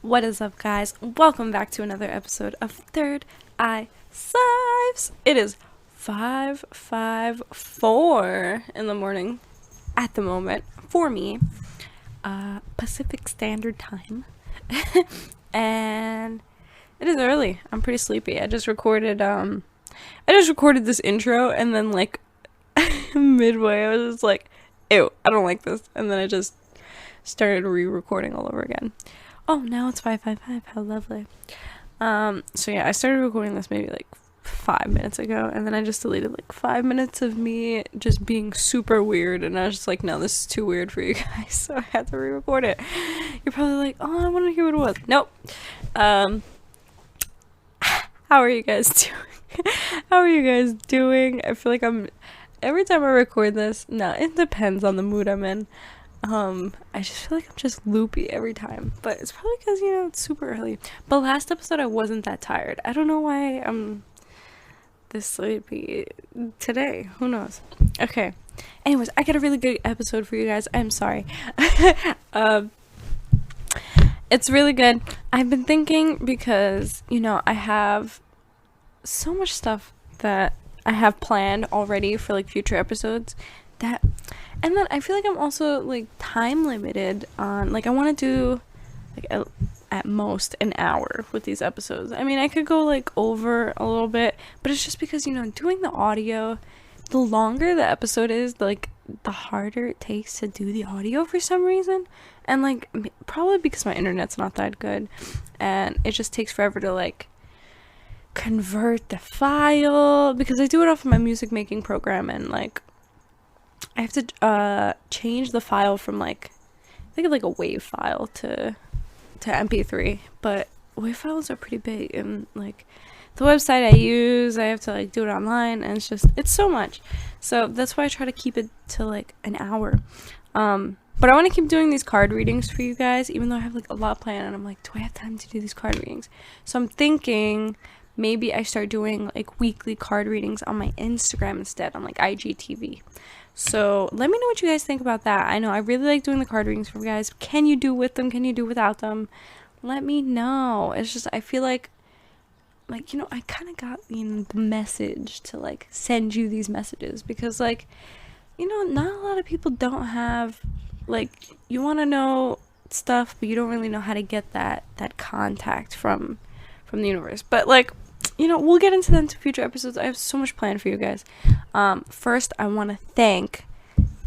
What is up, guys? Welcome back to another episode of Third Eye Cyphs. It is 5:54 in the morning at the moment for me, Pacific Standard Time, and it is early. I'm pretty sleepy. I just recorded this intro, and then like midway, I was just like, "Ew, I don't like this," and then I just started re-recording all over again. Oh, now it's 5:55. How lovely. So yeah, I started recording this maybe like 5 minutes ago, and then I just deleted like 5 minutes of me just being super weird, and I was just like, no, this is too weird for you guys, so I had to re-record it. You're probably like, oh, I want to hear what it was. Nope. How are you guys doing? How are you guys doing? I feel like every time I record this, no, it depends on the mood I'm in. I just feel like I'm just loopy every time, but it's probably because, it's super early. But last episode I wasn't that tired. I don't know why I'm this sleepy today. Who knows? Okay. Anyways, I got a really good episode for you guys. I'm sorry. It's really good. I've been thinking because, I have so much stuff that I have planned already for like future episodes and then I feel like I'm also like time limited on, like, I want to do like at most an hour with these episodes. I mean, I could go like over a little bit, but it's just because, doing the audio, the longer the episode is, like, the harder it takes to do the audio for some reason. And like, probably because my internet's not that good, and it just takes forever to like convert the file, because I do it off of my music making program, and like I have to change the file from like, I think like a WAV file to MP3, but WAV files are pretty big, and like the website I use, I have to like do it online, and it's so much. So that's why I try to keep it to like an hour. But I want to keep doing these card readings for you guys, even though I have like a lot planned, and I'm like, do I have time to do these card readings? So I'm thinking maybe I start doing like weekly card readings on my Instagram instead, on like IGTV. So let me know what you guys think about that. I know I really like doing the card readings for you guys. Can you do with them? Can you do without them? Let me know. It's just, I feel like I kind of got the message to like send you these messages, because like, not a lot of people don't have, like, you want to know stuff, but you don't really know how to get that contact from the universe. But like, we'll get into that into future episodes. I have so much planned for you guys. First, I want to thank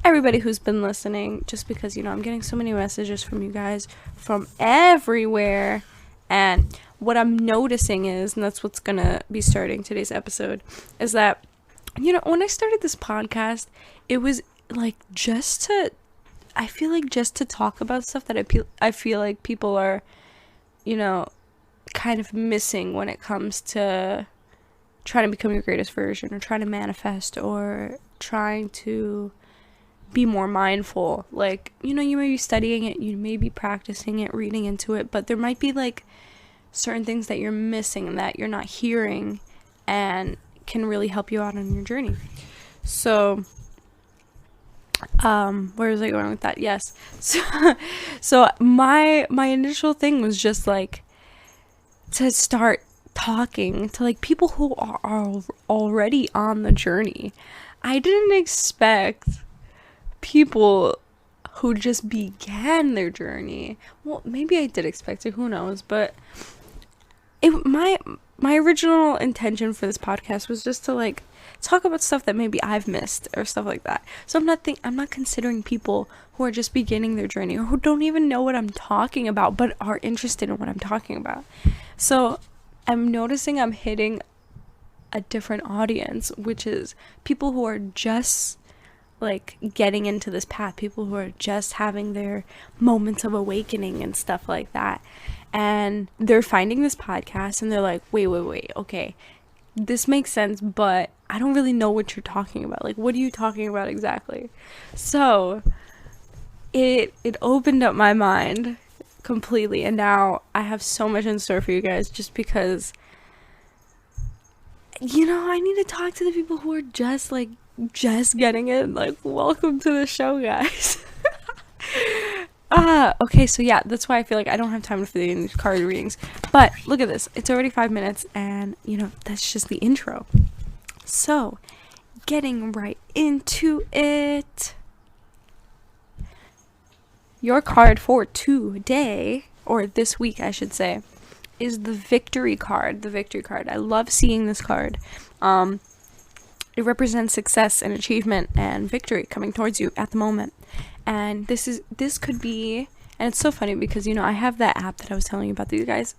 everybody who's been listening, just because, I'm getting so many messages from you guys from everywhere. And what I'm noticing is, and that's what's going to be starting today's episode, is that, when I started this podcast, it was like I feel like just to talk about stuff that I feel like people are, kind of missing when it comes to trying to become your greatest version, or trying to manifest, or trying to be more mindful. Like, you may be studying it, you may be practicing it, reading into it, but there might be like certain things that you're missing, that you're not hearing, and can really help you out on your journey. So where was I going with that? Yes. So my initial thing was just like to start talking to like people who are already on the journey. I didn't expect people who just began their journey. Well, maybe I did expect it, who knows, but my original intention for this podcast was just to like talk about stuff that maybe I've missed, or stuff like that. So I'm not considering people who are just beginning their journey, or who don't even know what I'm talking about but are interested in what I'm talking about. So I'm noticing I'm hitting a different audience, which is people who are just like getting into this path, people who are just having their moments of awakening and stuff like that. And they're finding this podcast, and they're like, wait, okay, this makes sense, but I don't really know what you're talking about. Like, what are you talking about exactly? So it opened up my mind completely, and now I have so much in store for you guys, just because I need to talk to the people who are just getting it. Like, welcome to the show, guys. Okay, so yeah, that's why I feel like I don't have time for the card readings. But look at this. It's already 5 minutes, and, that's just the intro. So, getting right into it. Your card for today, or this week, I should say, is the Victory card. The Victory card. I love seeing this card. It represents success and achievement and victory coming towards you at the moment. And this could be, and it's so funny because, I have that app that I was telling you about to you guys.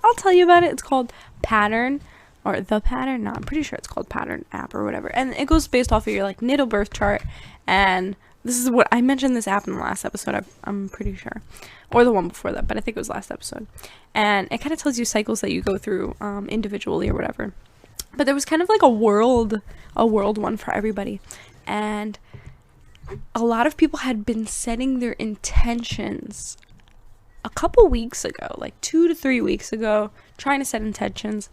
I'll tell you about it. It's called Pattern, or The Pattern. No, I'm pretty sure it's called Pattern app or whatever. And it goes based off of your, natal birth chart. And this is what, I mentioned this app in the last episode, I'm pretty sure. Or the one before that, but I think it was last episode. And it kind of tells you cycles that you go through individually or whatever. But there was kind of like a world one for everybody. And a lot of people had been setting their intentions a couple weeks ago, like 2 to 3 weeks ago, trying to set intentions.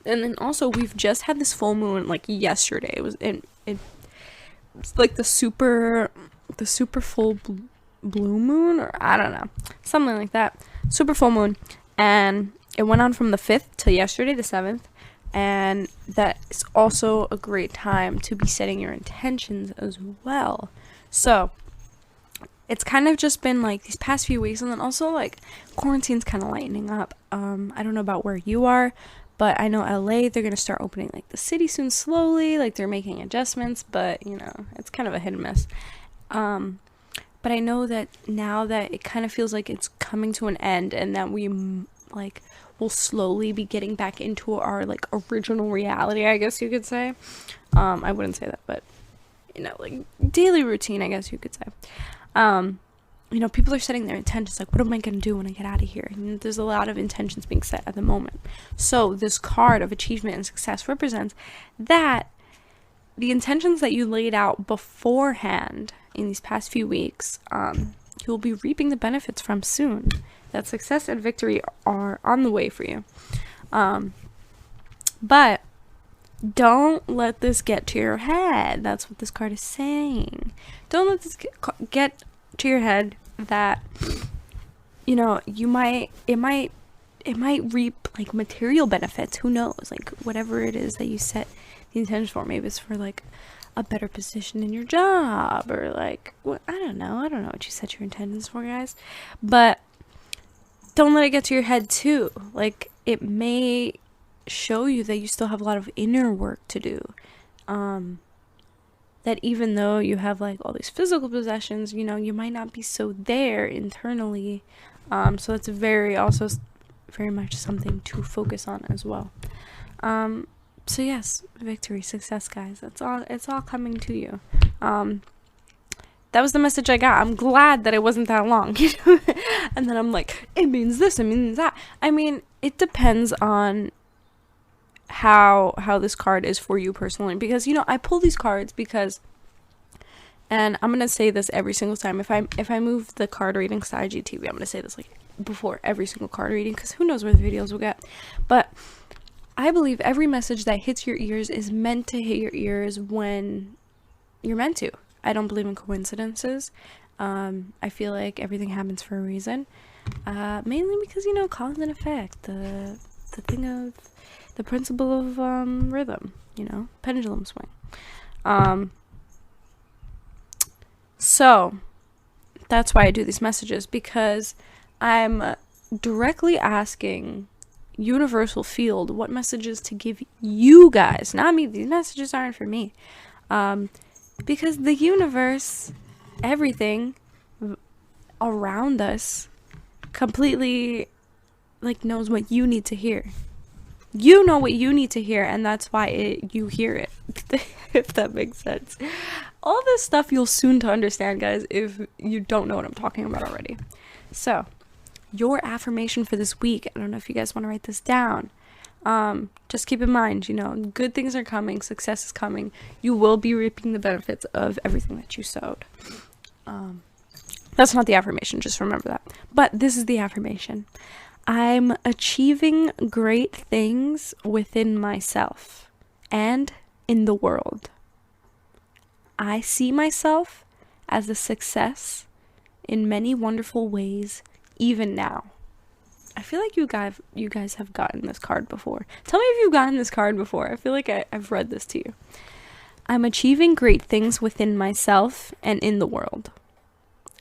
And then also we've just had this full moon like yesterday. It was like the super full blue moon, or I don't know, something like that. Super full moon, and it went on from the 5th to yesterday, the 7th. And that is also a great time to be setting your intentions as well. So it's kind of just been like these past few weeks, and then also like quarantine's kind of lightening up. I don't know about where you are, but I know LA, they're going to start opening like the city soon, slowly, like they're making adjustments, but it's kind of a hit and miss. But I know that now that it kind of feels like it's coming to an end, and that we we'll slowly be getting back into our original reality, I guess you could say. I wouldn't say that, but daily routine, I guess you could say. People are setting their intentions, what am I going to do when I get out of here? And there's a lot of intentions being set at the moment. So this card of achievement and success represents that the intentions that you laid out beforehand in these past few weeks, you'll be reaping the benefits from soon. That success and victory are on the way for you. But don't let this get to your head. That's what this card is saying. Don't let this get to your head that, it might reap material benefits. Who knows? Whatever it is that you set the intention for. Maybe it's for a better position in your job, or I don't know what you set your intentions for, guys. But don't let it get to your head too. It may show you that you still have a lot of inner work to do. That even though you have all these physical possessions, you might not be so there internally. So that's very much something to focus on as well. So yes, victory, success, guys. It's all coming to you. That was the message I got. I'm glad that it wasn't that long. And then I'm like, it means this, it means that. I mean, it depends on how this card is for you personally. Because, I pull these cards because, and I'm going to say this every single time. If I move the card readings to IGTV, I'm going to say this before every single card reading, because who knows where the videos will get. But I believe every message that hits your ears is meant to hit your ears when you're meant to. I don't believe in coincidences. I feel like everything happens for a reason. Mainly because, cause and effect. The thing of the principle of rhythm, pendulum swing. So that's why I do these messages, because I'm directly asking universal field what messages to give you guys, not me. These messages aren't for me. Because the universe, everything around us completely knows what you need to hear. You know what you need to hear, and that's why you hear it. If that makes sense. All this stuff you'll soon to understand, guys, if you don't know what I'm talking about already. So, your affirmation for this week, I don't know if you guys want to write this down. Just keep in mind, good things are coming, success is coming. You will be reaping the benefits of everything that you sowed. That's not the affirmation, just remember that. But this is the affirmation. I'm achieving great things within myself and in the world. I see myself as a success in many wonderful ways, even now. I feel like you guys have gotten this card before. Tell me if you've gotten this card before. I feel like I've read this to you. I'm achieving great things within myself and in the world.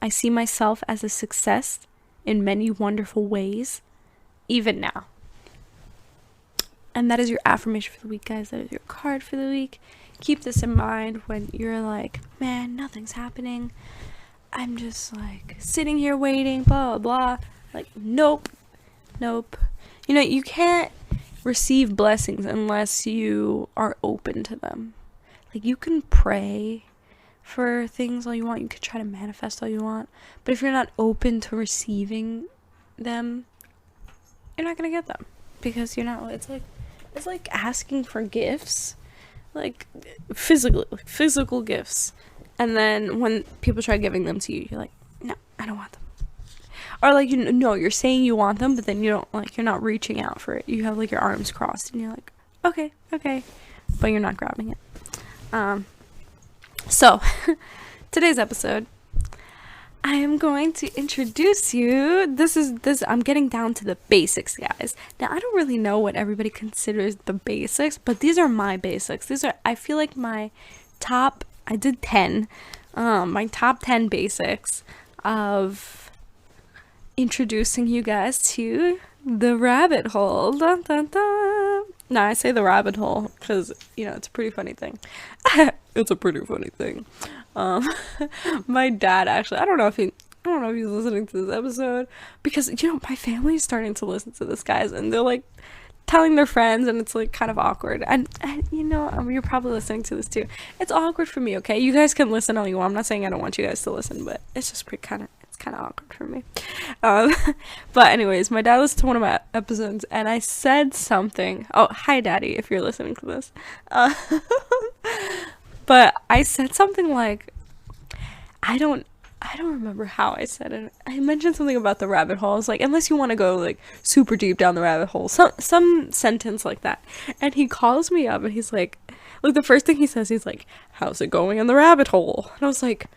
I see myself as a success in many wonderful ways, even now. And that is your affirmation for the week, guys. That is your card for the week. Keep this in mind when you're like, man, nothing's happening. I'm just like sitting here waiting, blah, blah, blah. Like, nope. You know, you can't receive blessings unless you are open to them. Like, you can pray for things all you want. You can try to manifest all you want. But if you're not open to receiving them, you're not going to get them. Because you're not, it's like asking for gifts. Like, physical gifts. And then when people try giving them to you, you're like, no, I don't want them. Or like, you're saying you want them, but then you don't, like, you're not reaching out for it. You have like your arms crossed and you're like, okay, but you're not grabbing it. So today's episode, I am going to introduce you. I'm getting down to the basics, guys. Now, I don't really know what everybody considers the basics, but these are my basics. I feel like my top, I did 10, my top 10 basics of introducing you guys to the rabbit hole. Dun, dun, dun. No, I say the rabbit hole because, it's a pretty funny thing. It's a pretty funny thing. My dad actually, I don't know if he's listening to this episode, because, my family is starting to listen to this, guys, and they're like telling their friends, and it's like kind of awkward. And you're probably listening to this too. It's awkward for me, okay? You guys can listen all you want. I'm not saying I don't want you guys to listen, but it's just kind of awkward for me. But anyways, my dad listened to one of my episodes, and I said something. Oh, hi, Daddy, if you're listening to this. But I said something like, I don't remember how I said it. I mentioned something about the rabbit hole. I was like, unless you want to go like super deep down the rabbit hole, some sentence like that. And he calls me up and he's like the first thing he says, he's like, how's it going in the rabbit hole? And I was like,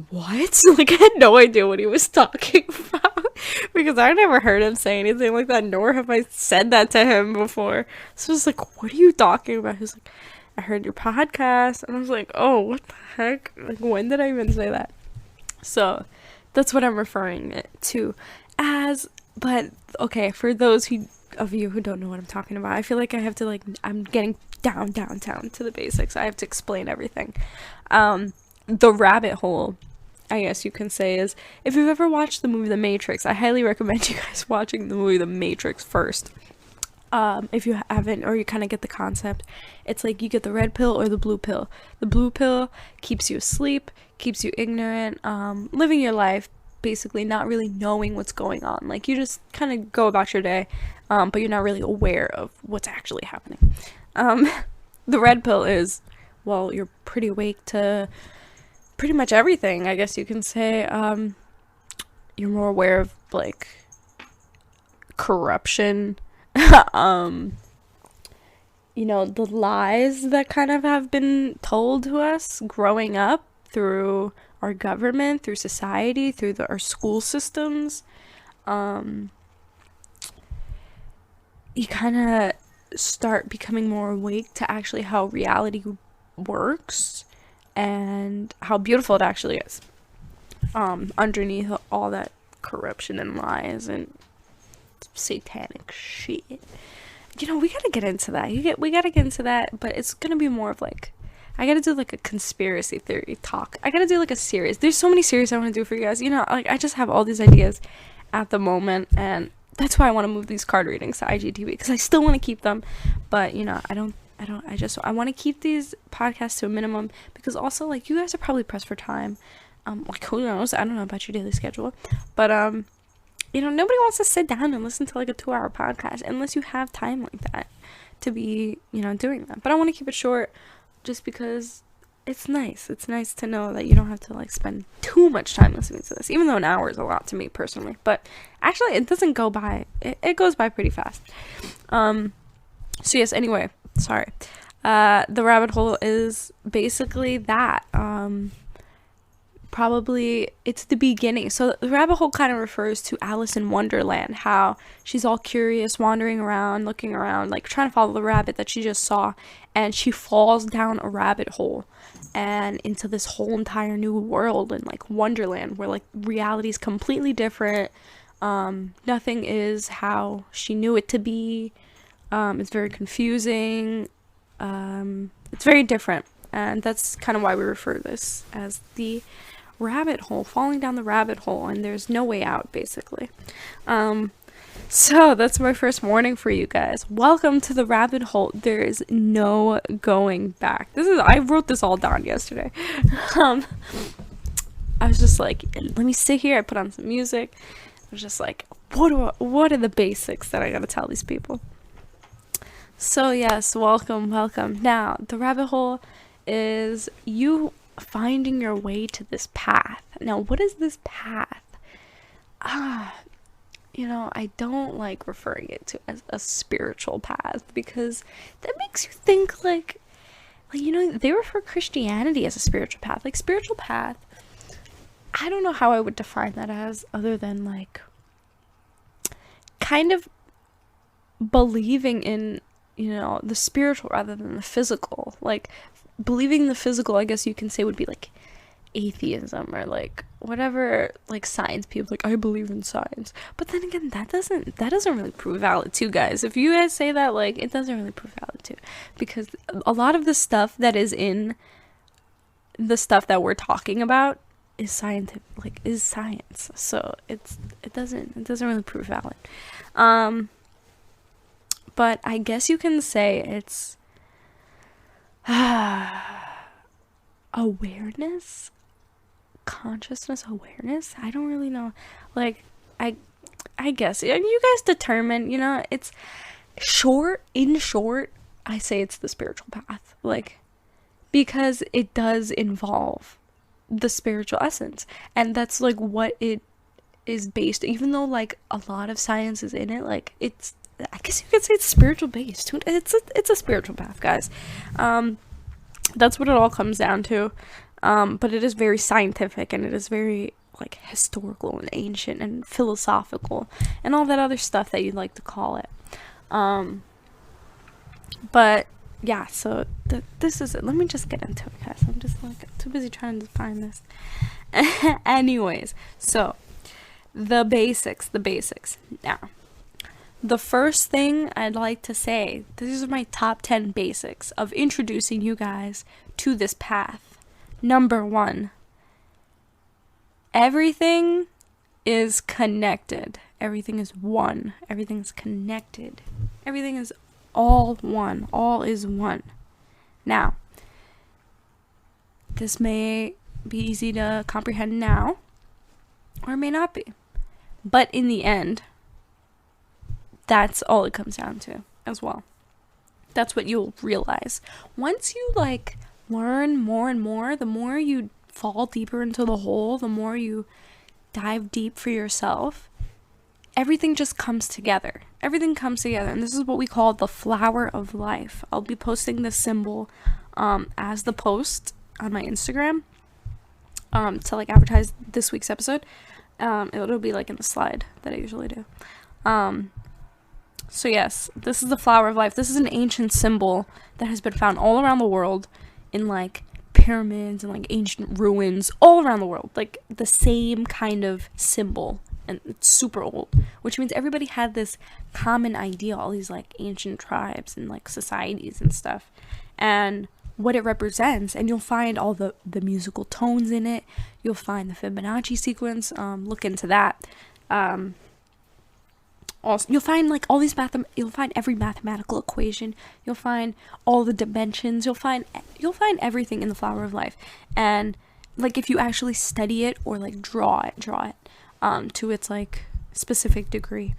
what? Like, I had no idea what he was talking about, because I never heard him say anything like that, nor have I said that to him before. So I was like, what are you talking about? He was like, I heard your podcast. And I was like, oh, what the heck? Like, when did I even say that? So that's what I'm referring it to as. But okay, for those of you who don't know what I'm talking about, I feel like I have to, like, I'm getting down to the basics. I have to explain everything. The rabbit hole, I guess you can say, is, if you've ever watched the movie The Matrix, I highly recommend you guys watching the movie The Matrix first. If you haven't, or you kind of get the concept, it's like you get the red pill or the blue pill. The blue pill keeps you asleep, keeps you ignorant, living your life, basically not really knowing what's going on. Like, you just kind of go about your day, but you're not really aware of what's actually happening. The red pill is, well, you're pretty awake to pretty much everything, I guess you can say. You're more aware of, like, corruption, the lies that kind of have been told to us growing up through our government, through society, through our school systems. You kind of start becoming more awake to actually how reality works and how beautiful it actually is, underneath all that corruption and lies and satanic shit. We gotta get into that. We gotta get into that, but it's gonna be more of like, I gotta do like a conspiracy theory talk. I gotta do like a series. There's so many series I want to do for you guys. Like, I just have all these ideas at the moment, and that's why I want to move these card readings to IGTV, because I still want to keep them, but I want to keep these podcasts to a minimum, because also, like, you guys are probably pressed for time. Like, who knows? I don't know about your daily schedule, but nobody wants to sit down and listen to like a 2-hour podcast unless you have time like that to be, doing that. But I want to keep it short, just because it's nice. It's nice to know that you don't have to like spend too much time listening to this, even though an hour is a lot to me personally. But actually, it doesn't go by. It goes by pretty fast. So yes. Anyway, sorry. The rabbit hole is basically that. probably it's the beginning. So the rabbit hole kind of refers to Alice in Wonderland, how she's all curious, wandering around, looking around, like trying to follow the rabbit that she just saw, and she falls down a rabbit hole and into this whole entire new world in like Wonderland, where like reality is completely different. Nothing is how she knew it to be. It's very confusing. It's very different, and that's kind of why we refer to this as the rabbit hole, falling down the rabbit hole, and there's no way out, basically. So that's my first warning for you guys. Welcome to the rabbit hole. There is no going back. I wrote this all down yesterday. I was just like, let me sit here. I put on some music. I was just like, what are the basics that I gotta tell these people? So yes, welcome. Now, the rabbit hole is you finding your way to this path. Now, what is this path? I don't like referring it to as a spiritual path, because that makes you think like they refer Christianity as a spiritual path. Like, spiritual path, I don't know how I would define that as, other than like kind of believing in, the spiritual rather than the physical. Like, believing the physical, I guess you can say, would be like atheism, or like whatever, like science people, like, I believe in science. But then again, that doesn't really prove valid too, guys. If you guys say that, like, it doesn't really prove valid too, because a lot of the stuff that is in the stuff that we're talking about is scientific, like, is science. So it doesn't really prove valid. But I guess you can say it's awareness, consciousness awareness. I don't really know. Like, I guess you guys determine. It's in short, I say it's the spiritual path. Like, because it does involve the spiritual essence, and that's like what it is based. Even though like a lot of science is in it, like, I guess you could say it's spiritual based. It's a spiritual path, guys. That's what it all comes down to. But it is very scientific, and it is very like historical and ancient and philosophical and all that other stuff that you'd like to call it. But yeah, so this is it. Let me just get into it, guys. I'm just like too busy trying to define this. Anyways, so the basics. Now, the first thing I'd like to say, these are my top 10 basics of introducing you guys to this path. Number 1, everything is connected. Everything is one. Everything's connected. Everything is all one. All is one. Now, this may be easy to comprehend now, or it may not be. But in the end, that's all it comes down to as well. That's what you'll realize. Once you like learn more and more, the more you fall deeper into the hole, the more you dive deep for yourself, everything just comes together. Everything comes together. And this is what we call the flower of life. I'll be posting this symbol as the post on my Instagram to like advertise this week's episode. It'll be like in the slide that I usually do. So yes, this is the flower of life. This is an ancient symbol that has been found all around the world in like pyramids and like ancient ruins all around the world. Like the same kind of symbol, and it's super old, which means everybody had this common idea, all these like ancient tribes and like societies and stuff, and what it represents. And you'll find all the musical tones in it. You'll find the Fibonacci sequence. Look into that. Also, you'll find like all these you'll find every mathematical equation. You'll find all the dimensions. You'll find everything in the flower of life. And like if you actually study it or like draw it to its like specific degree.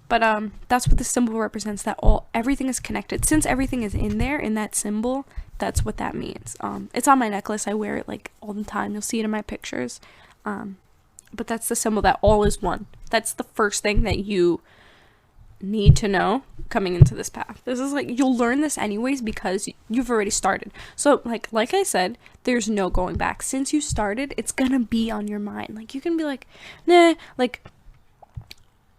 But that's what the symbol represents, that everything is connected. Since everything is in there in that symbol, that's what that means. It's on my necklace. I wear it like all the time. You'll see it in my pictures. But that's the symbol that all is one. That's the first thing that you need to know coming into this path. This is like, you'll learn this anyways because you've already started. So like I said, there's no going back. Since you started, it's gonna be on your mind. Like, you can be like, nah, like,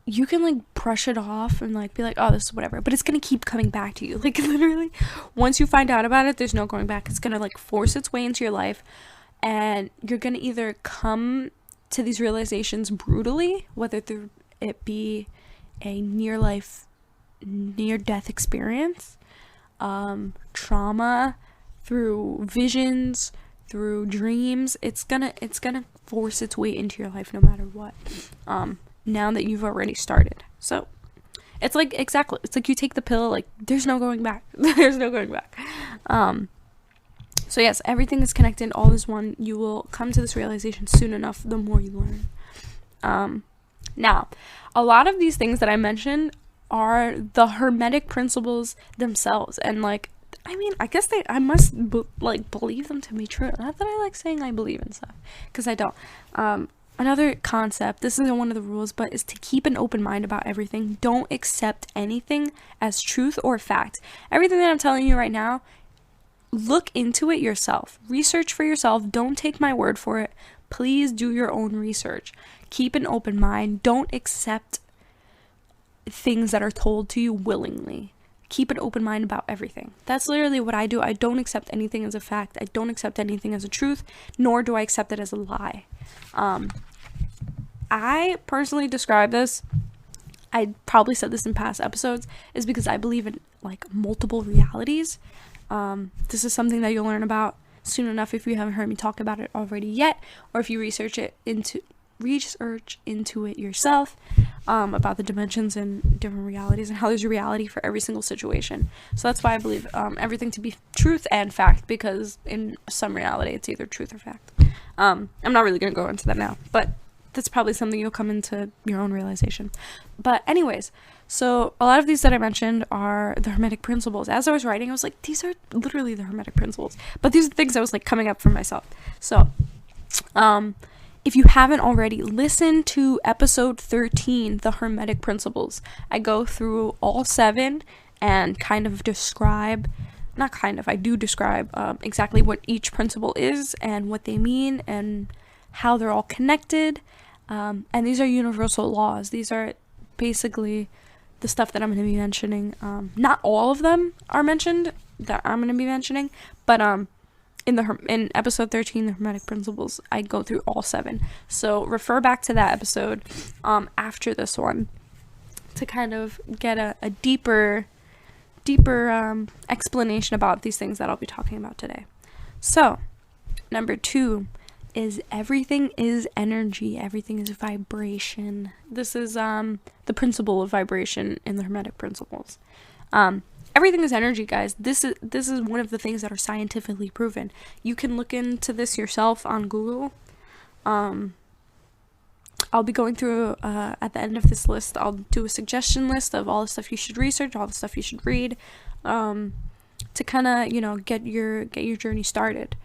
you can like brush it off and like be like, oh, this is whatever, but it's gonna keep coming back to you. Like, literally, once you find out about it, there's no going back. It's gonna like force its way into your life, and you're gonna either come to these realizations brutally, whether it be a near-death experience, trauma, through visions, through dreams. It's gonna force its way into your life no matter what, now that you've already started. So it's like, exactly, it's like you take the pill, like, there's no going back. There's no going back. So yes, everything is connected, all is one. You will come to this realization soon enough, the more you learn. Now, a lot of these things that I mentioned are the Hermetic principles themselves, and like, I mean, I guess I must believe them to be true. Not that I like saying I believe in stuff, because I don't. Another concept, this isn't one of the rules, but is to keep an open mind about everything. Don't accept anything as truth or fact. Everything that I'm telling you right now, look into it yourself. Research for yourself. Don't take my word for it. Please do your own research. Keep an open mind. Don't accept things that are told to you willingly. Keep an open mind about everything. That's literally what I do. I don't accept anything as a fact. I don't accept anything as a truth, nor do I accept it as a lie. I personally describe this, I probably said this in past episodes, is because I believe in like multiple realities. This is something that you'll learn about soon enough if you haven't heard me talk about it already yet, or if you research into it yourself, about the dimensions and different realities and how there's a reality for every single situation. So that's why I believe everything to be truth and fact, because in some reality it's either truth or fact. I'm not really going to go into that now, but that's probably something you'll come into your own realization. But anyways, so a lot of these that I mentioned are the Hermetic principles. As I was writing, I was like, these are literally the Hermetic principles. But these are the things I was like coming up for myself. So, if you haven't already, listen to episode 13, the Hermetic principles. I go through all 7 and kind of describe, I do describe exactly what each principle is and what they mean and how they're all connected. And these are universal laws. These are basically the stuff that I'm going to be mentioning. Not all of them are mentioned that I'm going to be mentioning, but in episode 13, the Hermetic principles, I go through all 7. So refer back to that episode after this one to kind of get a deeper explanation about these things that I'll be talking about today. So, number 2 is everything is energy. Everything is vibration. This is the principle of vibration in the Hermetic principles. Everything is energy, guys. This is one of the things that are scientifically proven. You can look into this yourself on Google. I'll be going through at the end of this list. I'll do a suggestion list of all the stuff you should research, all the stuff you should read, to kind of get your journey started.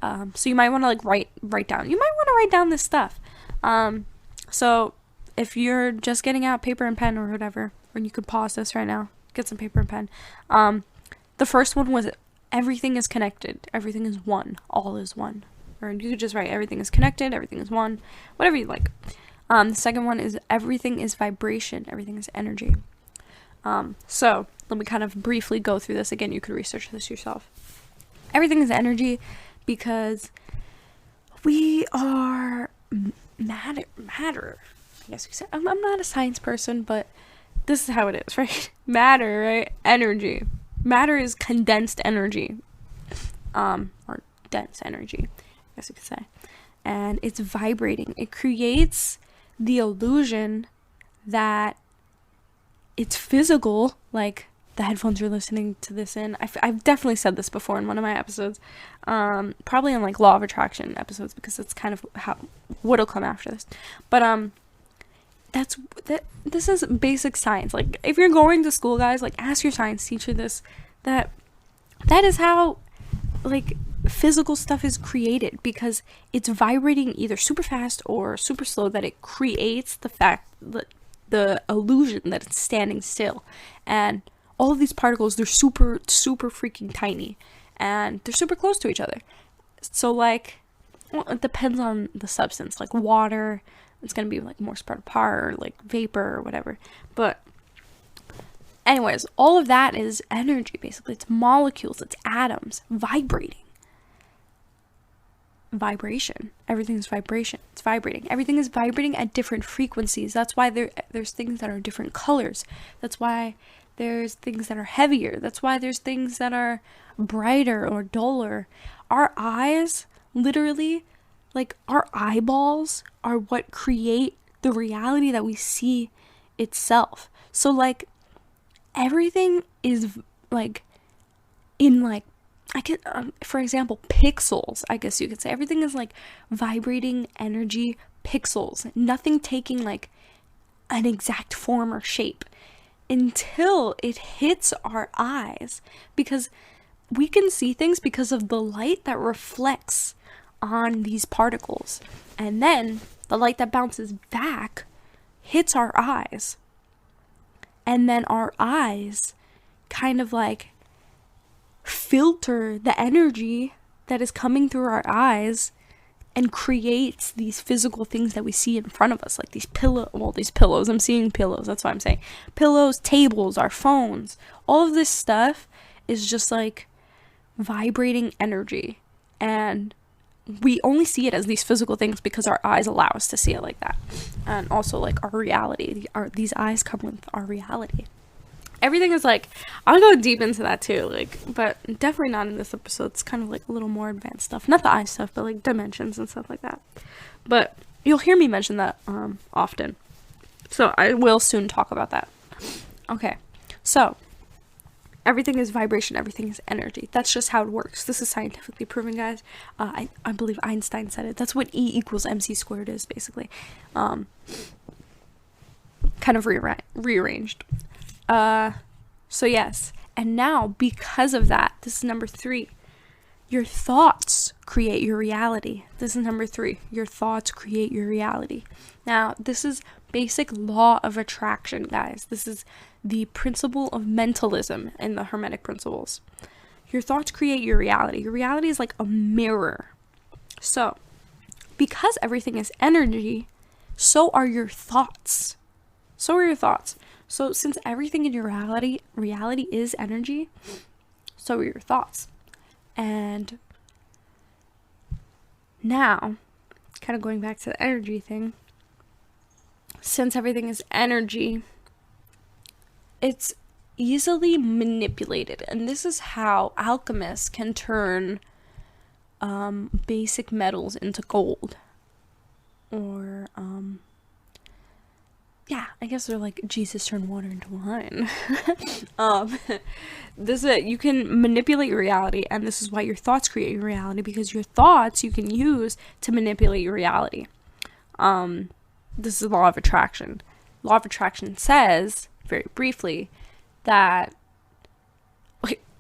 So you might want to like write down. You might want to write down this stuff. So if you're just getting out paper and pen or whatever, or you could pause this right now, get some paper and pen. The first one was everything is connected. Everything is one. All is one. Or you could just write everything is connected. Everything is one. Whatever you like. The second one is everything is vibration. Everything is energy. So let me kind of briefly go through this again. You could research this yourself. Everything is energy because we are matter. I guess we said. I'm not a science person, but this is how it is, right? Matter, right? Energy. Matter is condensed energy. Or dense energy, I guess you could say. And it's vibrating. It creates the illusion that it's physical, like the headphones you're listening to this in. I've definitely said this before in one of my episodes. Probably in like Law of Attraction episodes, because it's kind of what'll come after this. But this is basic science. Like, if you're going to school, guys, like, ask your science teacher this. That is how, like, physical stuff is created, because it's vibrating either super fast or super slow, that it creates the fact that the illusion that it's standing still. And all of these particles, they're super, super freaking tiny. And they're super close to each other. So, like, well, it depends on the substance. Like, water, it's going to be, like, more spread apart, or, like, vapor or whatever. But anyways, all of that is energy, basically. It's molecules, it's atoms vibrating. Vibration. Everything's vibration. It's vibrating. Everything is vibrating at different frequencies. That's why there's things that are different colors. That's why there's things that are heavier. That's why there's things that are brighter or duller. Our eyes, literally, like, our eyeballs are what create the reality that we see itself. So, like, everything is, like, in, like, I could, for example, pixels, I guess you could say. Everything is, like, vibrating energy pixels. Nothing taking, like, an exact form or shape until it hits our eyes. Because we can see things because of the light that reflects on these particles. And then the light that bounces back hits our eyes. And then our eyes kind of, like, filter the energy that is coming through our eyes and creates these physical things that we see in front of us, like these pillows. I'm seeing pillows, that's what I'm saying. Pillows, tables, our phones, all of this stuff is just, like, vibrating energy, and we only see it as these physical things because our eyes allow us to see it like that. And also, like, our reality, these eyes come with our reality. Everything is, like, I'll go deep into that too, like, but definitely not in this episode. It's kind of, like, a little more advanced stuff. Not the eye stuff, but, like, dimensions and stuff like that. But you'll hear me mention that often. So I will soon talk about that. Okay, so everything is vibration, everything is energy. That's just how it works. This is scientifically proven, guys. I believe Einstein said it. That's what E equals MC squared is, basically. Kind of rearranged. So yes, and now, because of that, this is number 3, your thoughts create your reality. This is number 3, your thoughts create your reality. Now, this is basic law of attraction, guys. This is the principle of mentalism in the Hermetic principles. Your thoughts create your reality. Your reality is like a mirror. So, because everything is energy, so are your thoughts. So since everything in your reality is energy, so are your thoughts. And now, kind of going back to the energy thing, since everything is energy, it's easily manipulated. And this is how alchemists can turn basic metals into gold. Or, yeah, I guess they're like Jesus turned water into wine. You can manipulate your reality, and this is why your thoughts create your reality, because your thoughts you can use to manipulate your reality. This is law of attraction. Law of attraction says, very briefly, that,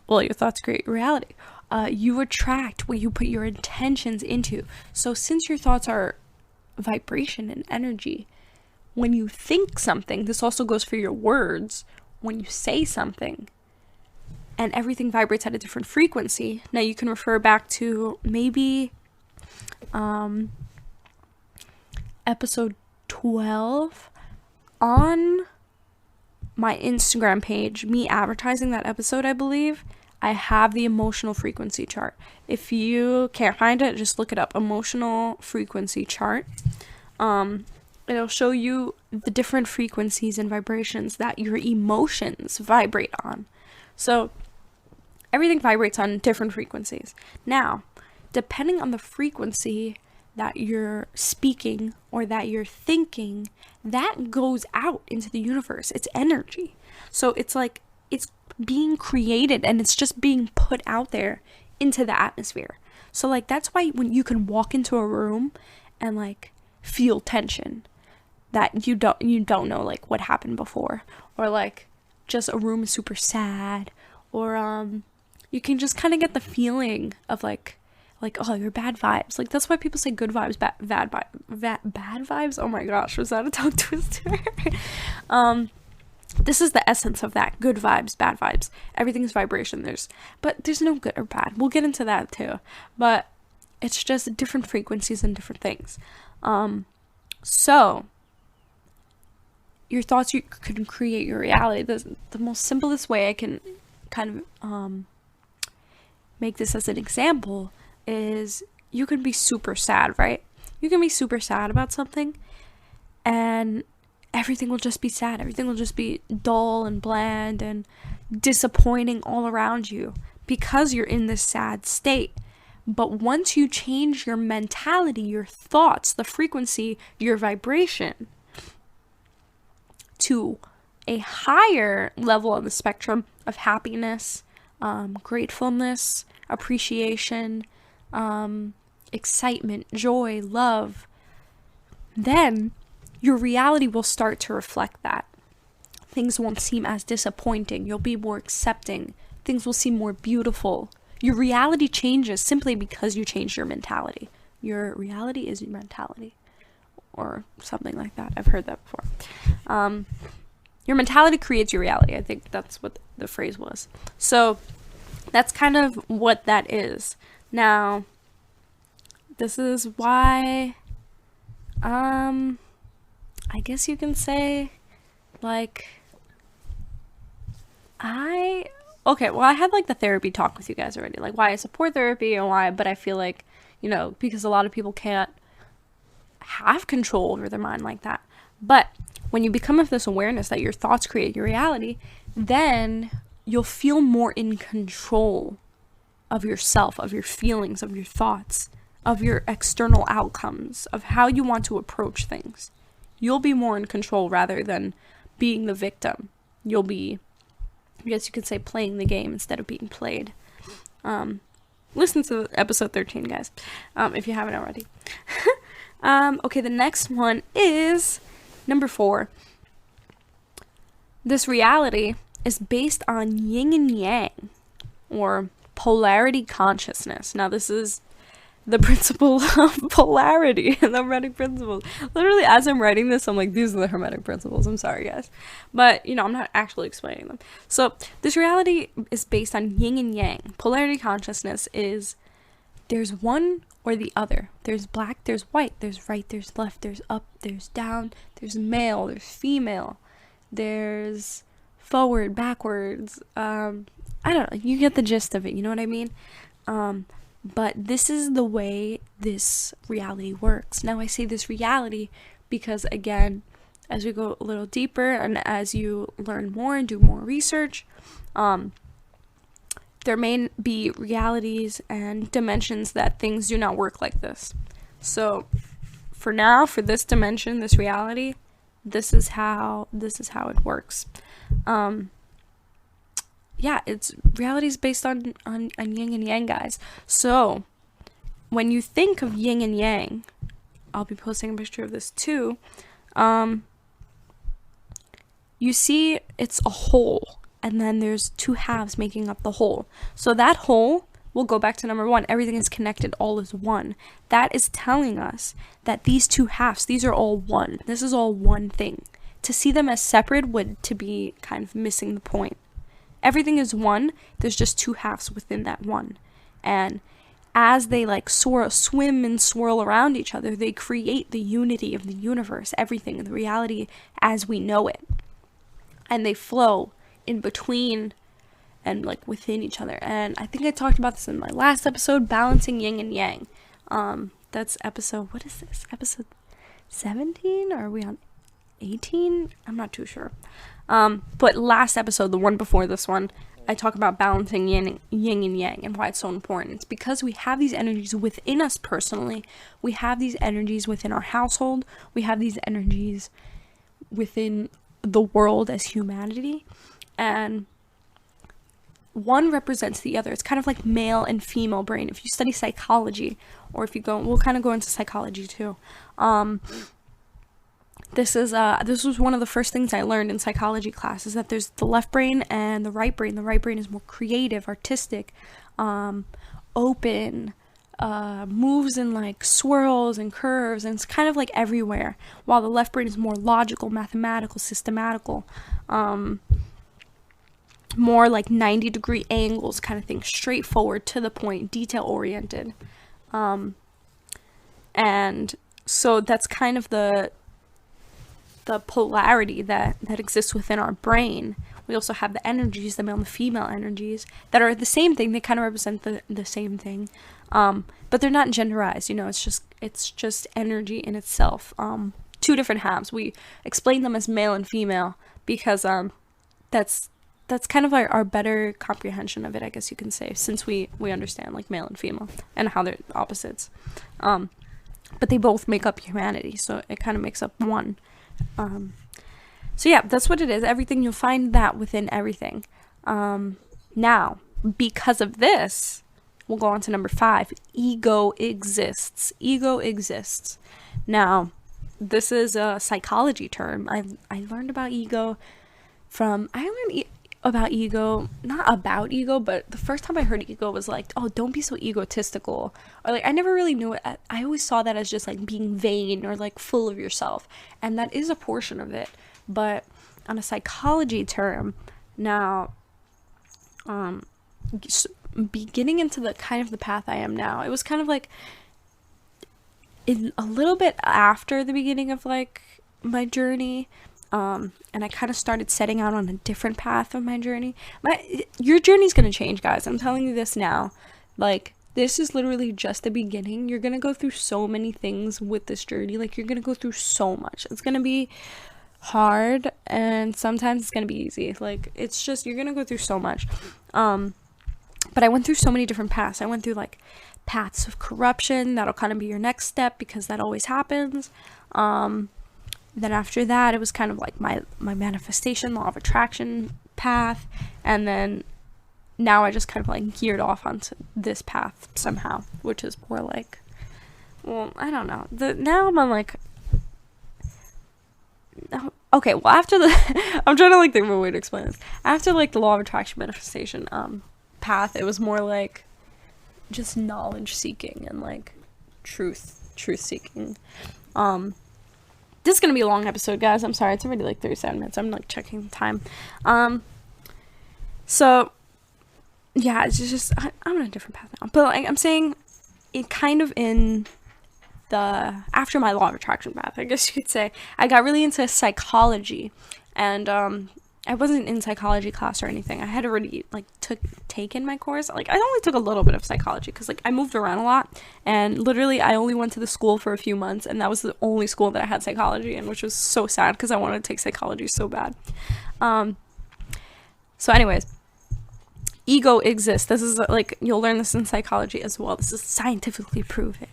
well, your thoughts create your reality. You attract what you put your intentions into. So since your thoughts are vibration and energy, when you think something, this also goes for your words, when you say something, and everything vibrates at a different frequency. Now you can refer back to maybe episode 12 on my Instagram page, me advertising that episode, I believe. I have the emotional frequency chart. If you can't find it, just look it up, emotional frequency chart. It'll show you the different frequencies and vibrations that your emotions vibrate on. So everything vibrates on different frequencies. Now, depending on the frequency that you're speaking or that you're thinking, that goes out into the universe. It's energy. So it's like it's being created and it's just being put out there into the atmosphere. So like that's why when you can walk into a room and like feel tension that you don't know like what happened before, or like just a room is super sad, or you can just kind of get the feeling of like like, oh, you're bad vibes. Like, that's why people say good vibes, bad vibes. Oh my gosh, was that a tongue twister? This is the essence of that. Good vibes, bad vibes. Everything's vibration. But there's no good or bad. We'll get into that too. But it's just different frequencies and different things. So your thoughts, you can create your reality. The most simplest way I can kind of make this as an example is, you can be super sad, right? You can be super sad about something, and everything will just be sad. Everything will just be dull and bland and disappointing all around you because you're in this sad state. But once you change your mentality, your thoughts, the frequency, your vibration to a higher level on the spectrum of happiness, gratefulness, appreciation, excitement, joy, love, then your reality will start to reflect that. Things won't seem as disappointing. You'll be more accepting. Things will seem more beautiful. Your reality changes simply because you changed your mentality. Your reality is your mentality, or something like that. I've heard that before. Your mentality creates your reality. I think that's what the phrase was. So that's kind of what that is. Now, this is why, I guess you can say, like, I had like the therapy talk with you guys already, like why I support therapy and why, but I feel like, because a lot of people can't have control over their mind like that. But when you become of this awareness that your thoughts create your reality, then you'll feel more in control of yourself, of your feelings, of your thoughts, of your external outcomes, of how you want to approach things. You'll be more in control rather than being the victim. You'll be, I guess you could say, playing the game instead of being played. Listen to episode 13, guys, if you haven't already. Okay, the next one is number 4. This reality is based on yin and yang, or polarity consciousness. Now, this is the principle of polarity and the Hermetic principles. Literally, as I'm writing this, I'm like, these are the Hermetic principles. I'm sorry, guys. But, I'm not actually explaining them. So, this reality is based on yin and yang. Polarity consciousness is, there's one or the other. There's black, there's white, there's right, there's left, there's up, there's down, there's male, there's female, there's forward, backwards. I don't know. You get the gist of it. You know what I mean? But this is the way this reality works. Now, I say this reality because, again, as we go a little deeper and as you learn more and do more research, there may be realities and dimensions that things do not work like this. So, for now, for this dimension, this reality, this is how it works. Yeah, it's reality is based on yin and yang, guys. So, when you think of yin and yang, I'll be posting a picture of this too. You see it's a whole, and then there's two halves making up the whole. So that whole, we'll go back to number 1. Everything is connected, all is one. That is telling us that these two halves, these are all one. This is all one thing. To see them as separate would to be kind of missing the point. Everything is one, there's just two halves within that one. And as they like swim and swirl around each other, they create the unity of the universe, everything, the reality as we know it. And they flow in between and like within each other. And I think I talked about this in my last episode, balancing yin and yang. That's episode, what is this? Episode 17? Or are we on 18? I'm not too sure. But last episode, the one before this one, I talk about balancing yin and yang and why it's so important. It's because we have these energies within us personally. We have these energies within our household. We have these energies within the world as humanity. And one represents the other. It's kind of like male and female brain. If you study psychology, or if you go, we'll kind of go into psychology too. This was one of the first things I learned in psychology class, is that there's the left brain and the right brain. The right brain is more creative, artistic, open, moves in like swirls and curves, and it's kind of like everywhere, while the left brain is more logical, mathematical, systematical, more like 90-degree angles kind of thing, straightforward, to the point, detail oriented. And so that's kind of the polarity that exists within our brain. We also have the energies, the male and the female energies, that are the same thing. They kind of represent the same thing, but they're not genderized. It's just energy in itself. Two different halves. We explain them as male and female because that's kind of our better comprehension of it, I guess you can say, since we understand like male and female and how they're opposites. But they both make up humanity, so it kind of makes up one. So yeah, that's what it is. Everything, you'll find that within everything. Now, because of this, we'll go on to number 5. Ego exists. Ego exists. Now, this is a psychology term. I learned about ego not about ego, but the first time I heard ego was like, oh, don't be so egotistical. Or like, I never really knew it. I always saw that as just like being vain or like full of yourself. And that is a portion of it. But on a psychology term, now, beginning into the kind of the path I am now, it was kind of like a little bit after the beginning of like my journey. And I kind of started setting out on a different path of my journey. Your journey's going to change, guys. I'm telling you this now. Like, this is literally just the beginning. You're going to go through so many things with this journey. Like, you're going to go through so much. It's going to be hard, and sometimes it's going to be easy. Like, it's just, you're going to go through so much. But I went through so many different paths. I went through, like, paths of corruption. That'll kind of be your next step, because that always happens. Then after that, it was kind of like my manifestation, law of attraction path. And then now I just kind of like geared off onto this path somehow, which is more like, well, I don't know. Now I'm on like, okay, well, after I'm trying to like think of a way to explain this. After like the law of attraction manifestation path, it was more like just knowledge seeking and like truth seeking. This is going to be a long episode, guys. I'm sorry. It's already like 37 minutes. I'm like checking the time. So yeah, it's just, I'm on a different path now. But like, I'm saying it kind of in after my law of attraction path, I guess you could say, I got really into psychology. And I wasn't in psychology class or anything. I had already like taken my course. Like, I only took a little bit of psychology because like I moved around a lot, and literally I only went to the school for a few months, and that was the only school that I had psychology in, which was so sad because I wanted to take psychology so bad. So anyways, ego exists. This is like, you'll learn this in psychology as well. This is scientifically proven.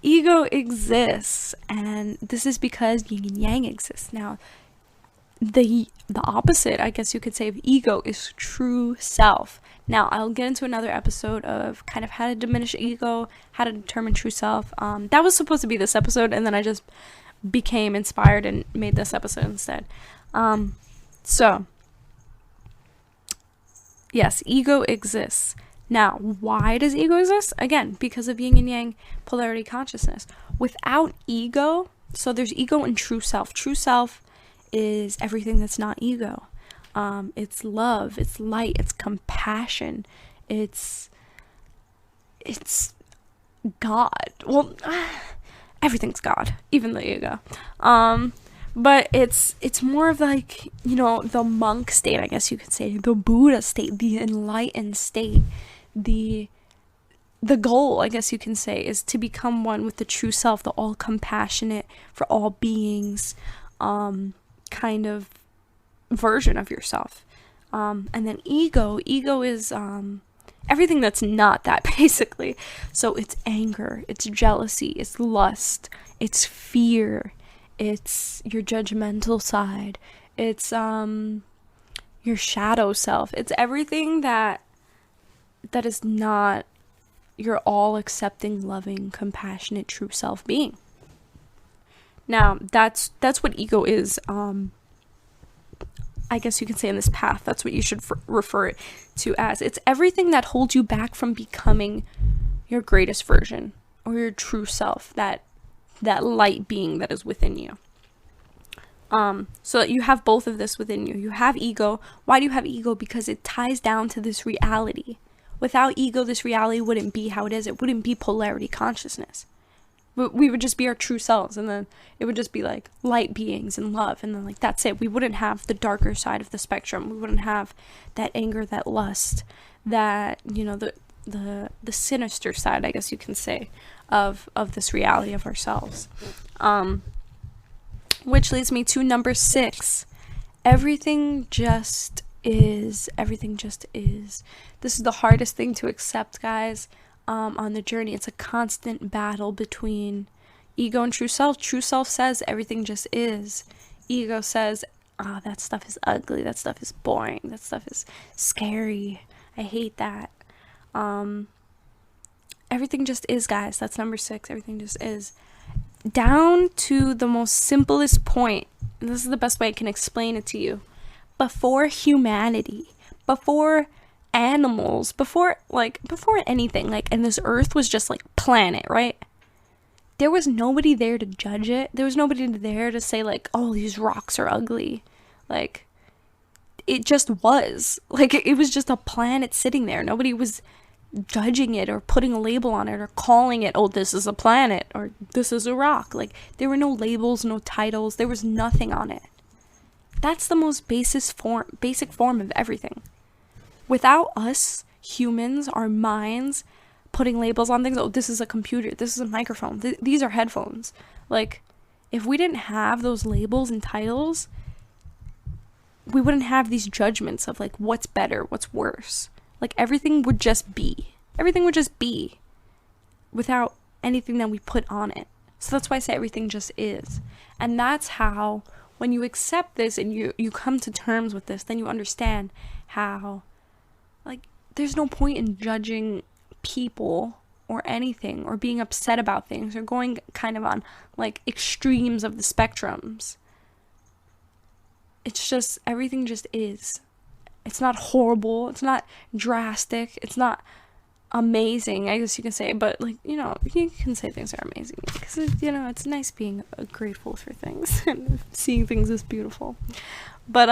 Ego exists, and this is because yin and yang exists. Now, the opposite, I guess you could say, of ego is true self. Now, I'll get into another episode of kind of how to diminish ego, how to determine true self. That was supposed to be this episode, and then I just became inspired and made this episode instead. So, yes, ego exists. Now, why does ego exist? Again, because of yin and yang polarity consciousness. Without ego, so there's ego and true self. True self is everything that's not ego. It's love, it's light, it's compassion, it's God. Well, everything's God, even the ego. But it's more of like, you know, the monk state, I guess you could say, the Buddha state, the enlightened state. The goal, I guess you can say, is to become one with the true self, the all compassionate for all beings, kind of version of yourself. And then ego is everything that's not that, basically. So it's anger, it's jealousy, it's lust, it's fear, it's your judgmental side, it's your shadow self. It's everything that is not your all accepting, loving, compassionate, true self being. Now, that's what ego is I guess you can say, in this path. That's what you should refer it to as. It's everything that holds you back from becoming your greatest version or your true self, that light being that is within you. So that you have both of this within you. You have ego. Why do you have ego? Because it ties down to this reality. Without ego, this reality wouldn't be how it is. It wouldn't be polarity consciousness. We would just be our true selves, and then it would just be like light beings and love, and then like that's it. We wouldn't have the darker side of the spectrum. We wouldn't have that anger, that lust, that, you know, the sinister side, I guess you can say, of this reality of ourselves. Which leads me to number 6. Everything just is. Everything just is. This is the hardest thing to accept, guys. On the journey, it's a constant battle between ego and true self. True self says everything just is. Ego says, that stuff is ugly, that stuff is boring, that stuff is scary, I hate that. Everything just is, guys. That's number 6. Everything just is. Down to the most simplest point, and this is the best way I can explain it to you. Before humanity, before animals, before anything, like, and this earth was just like planet, right? There was nobody there to judge it. There was nobody there to say like, oh, these rocks are ugly. Like, it just was. Like, it was just a planet sitting there. Nobody was judging it or putting a label on it or calling it, oh, this is a planet or this is a rock. Like, there were no labels, no titles. There was nothing on it. That's the most basic form of everything. Without us, humans, our minds, putting labels on things, oh, this is a computer, this is a microphone, these are headphones. Like, if we didn't have those labels and titles, we wouldn't have these judgments of, like, what's better, what's worse. Like, everything would just be. Everything would just be without anything that we put on it. So that's why I say everything just is. And that's how, when you accept this and you come to terms with this, then you understand how, like, there's no point in judging people or anything or being upset about things or going kind of on, like, extremes of the spectrums. It's just, everything just is. It's not horrible. It's not drastic. It's not amazing, I guess you can say. But, like, you know, you can say things are amazing because, you know, it's nice being grateful for things and seeing things as beautiful. But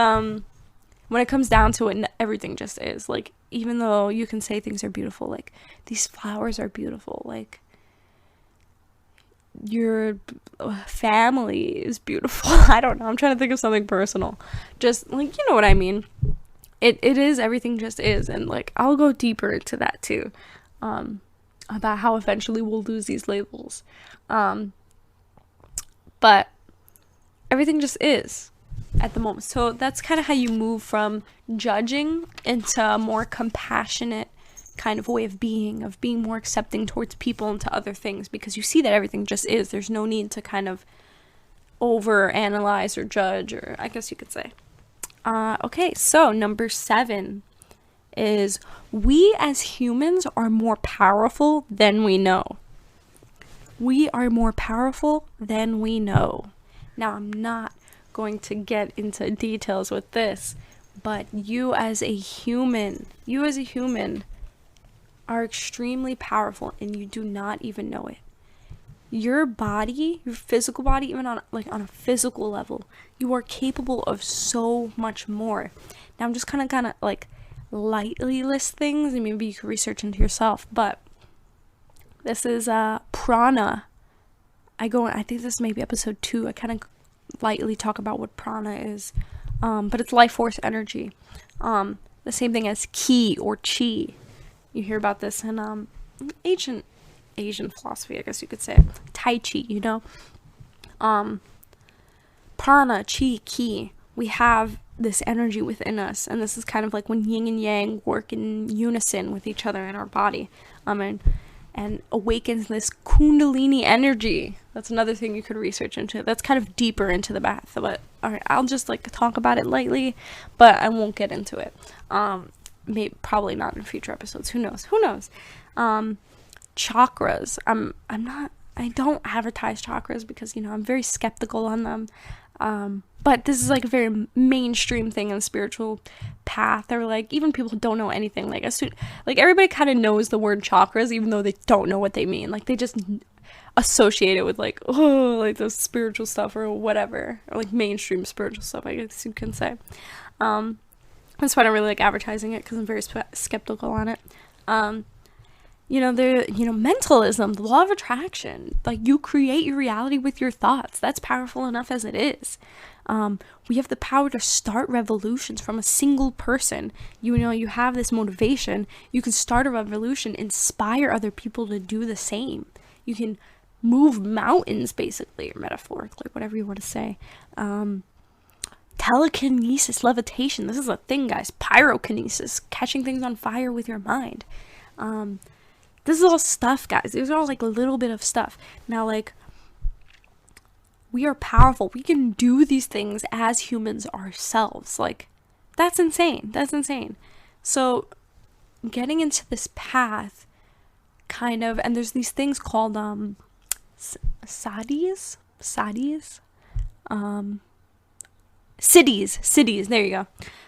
when it comes down to it, everything just is. Like, even though you can say things are beautiful, like, these flowers are beautiful, like, your family is beautiful. I don't know. I'm trying to think of something personal. Just, like, you know what I mean. It is, everything just is. And, like, I'll go deeper into that too, about how eventually we'll lose these labels. But everything just is at the moment. So that's kind of how you move from judging into a more compassionate kind of way of being more accepting towards people and to other things, because you see that everything just is. There's no need to kind of over analyze or judge, or I guess you could say. Okay, so number 7 is, we as humans are more powerful than we know. We are more powerful than we know. Now, I'm not going to get into details with this, but you as a human are extremely powerful, and you do not even know it. Your body, your physical body, even on a physical level, you are capable of so much more. Now, I'm just kind of like lightly list things, and maybe you could research into yourself, but this is prana. I think this may be episode 2. I kind of lightly talk about what prana is, but it's life force energy. The same thing as ki or chi. You hear about this in ancient Asian philosophy, I guess you could say. Tai Chi, you know. Prana, chi, ki. We have this energy within us, and this is kind of like when yin and yang work in unison with each other in our body, and awakens this kundalini energy. That's another thing you could research into. That's kind of deeper into the math, but alright, I'll just like talk about it lightly, but I won't get into it. Probably not in future episodes. Who knows? Chakras. I don't advertise chakras because, you know, I'm very skeptical on them. But this is like a very mainstream thing in the spiritual path, or like even people who don't know anything, like like everybody kind of knows the word chakras even though they don't know what they mean. Like they just associate it with like, oh, like the spiritual stuff or whatever, or like mainstream spiritual stuff, I guess you can say. That's why I don't really like advertising it, because I'm very skeptical on it. Mentalism, the law of attraction, like you create your reality with your thoughts. That's powerful enough as it is. We have the power to start revolutions from a single person. You have this motivation. You can start a revolution, inspire other people to do the same. You can move mountains, basically, or metaphorically, whatever you want to say. Telekinesis, levitation. This is a thing, guys. Pyrokinesis, catching things on fire with your mind. This is all stuff, guys. These are all like a little bit of stuff. Now, like, we are powerful. We can do these things as humans ourselves. Like, that's insane. That's insane. So, getting into this path, kind of, and there's these things called, Siddhis, there you go.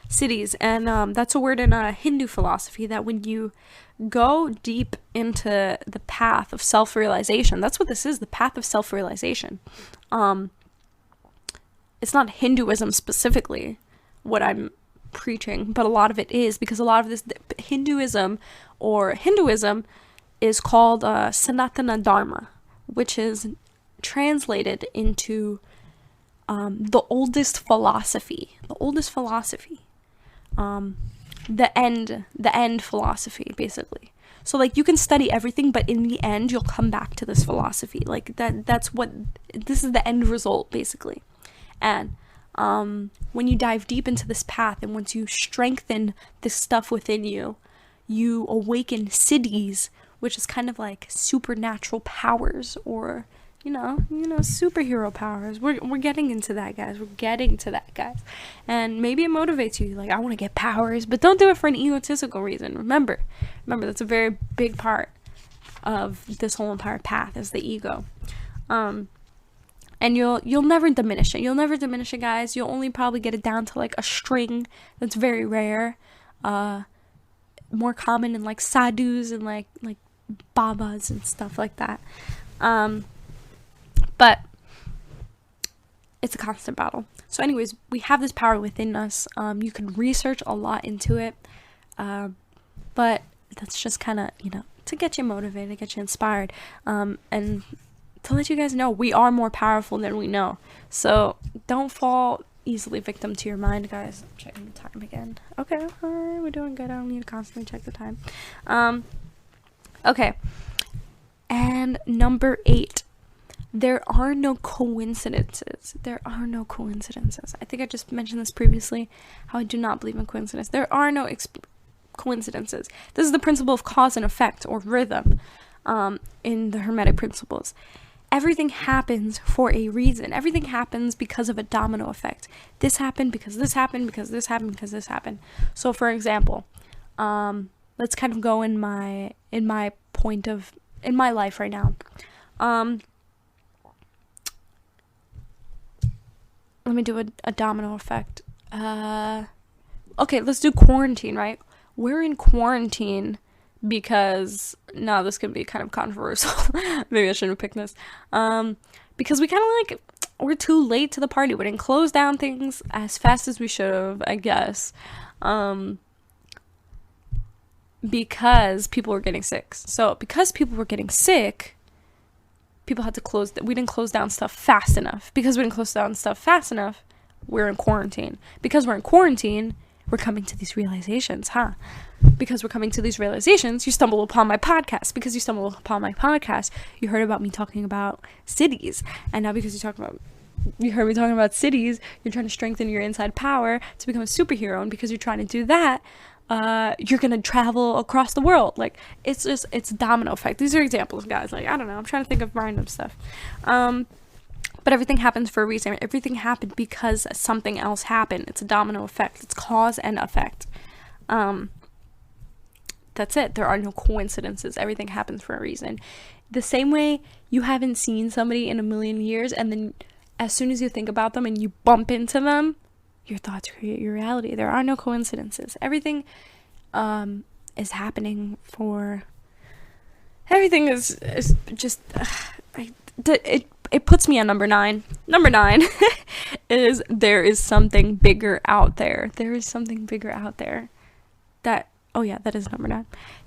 Siddhis, and that's a word in Hindu philosophy, that when you go deep into the path of self-realization, that's what this is, the path of self-realization. It's not Hinduism specifically what I'm preaching, but a lot of it is, because a lot of this Hinduism is called Sanatana Dharma, which is translated into the oldest philosophy. The end philosophy, basically. So like you can study everything, but in the end you'll come back to this philosophy. Like this is the end result, basically. And when you dive deep into this path, and once you strengthen this stuff within you, you awaken siddhis, which is kind of like supernatural powers, or superhero powers. We're getting into that, guys. And maybe it motivates you. Like, I want to get powers, but don't do it for an egotistical reason. Remember, that's a very big part of this whole entire path, is the ego. And you'll never diminish it. You'll never diminish it, guys. You'll only probably get it down to like a string that's very rare. More common in like sadhus and like babas and stuff like that. But it's a constant battle. So anyways, we have this power within us. You can research a lot into it. But that's just kind of, to get you motivated, get you inspired. And to let you guys know, we are more powerful than we know. So don't fall easily victim to your mind, guys. I'm checking the time again. Okay, alright, we're doing good. I don't need to constantly check the time. Okay. And number 8. There are no coincidences. I think I just mentioned this previously, how I do not believe in coincidence. There are no coincidences. This is the principle of cause and effect, or rhythm, in the Hermetic principles. Everything happens for a reason. Everything happens because of a domino effect. This happened because this happened, because this happened, because this happened. So, for example, let's kind of go in my life right now. Let me do a domino effect. Okay, let's do quarantine, right? We're in quarantine because, no, this could be kind of controversial. Maybe I shouldn't have picked this. Because we kind of we're too late to the party. We didn't close down things as fast as we should have, I guess. Because people were getting sick. So because people were getting sick, people had to close. We didn't close down stuff fast enough. Because we didn't close down stuff fast enough, we're in quarantine. Because we're in quarantine, we're coming to these realizations, huh? Because we're coming to these realizations, you stumble upon my podcast. Because you stumble upon my podcast, you heard about me talking about cities. And now because you heard me talking about cities, you're trying to strengthen your inside power to become a superhero. And because you're trying to do that, you're gonna travel across the world. It's a domino effect. These are examples, guys. I don't know, I'm trying to think of random stuff. But everything happens for a reason. Everything happened because something else happened. It's a domino effect. It's cause and effect. That's it. There are no coincidences. Everything happens for a reason. The same way you haven't seen somebody in a million years, and then as soon as you think about them and you bump into them, your thoughts create your reality. There are no coincidences. Everything is happening for... Everything is just... it puts me on number 9. Number 9 is there is something bigger out there. There is something bigger out there. That is number 9.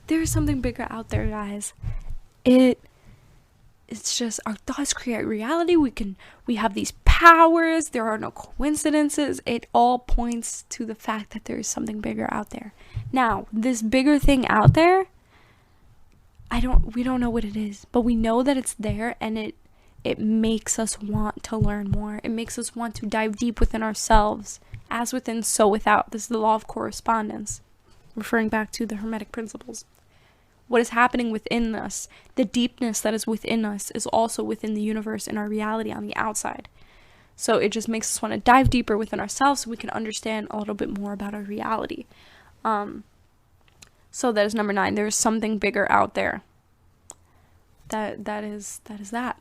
There is something bigger out there, guys. It's just our thoughts create reality. We have these powers. There are no coincidences. It all points to the fact that there is something bigger out there. Now, this bigger thing out there, we don't know what it is, but we know that it's there, and it makes us want to learn more. It makes us want to dive deep within ourselves. As within, so without. This is the law of correspondence, referring back to the Hermetic principles. What is happening within us, the deepness that is within us, is also within the universe and our reality on the outside. So it just makes us want to dive deeper within ourselves so we can understand a little bit more about our reality. So that is number 9. There is something bigger out there. That is that.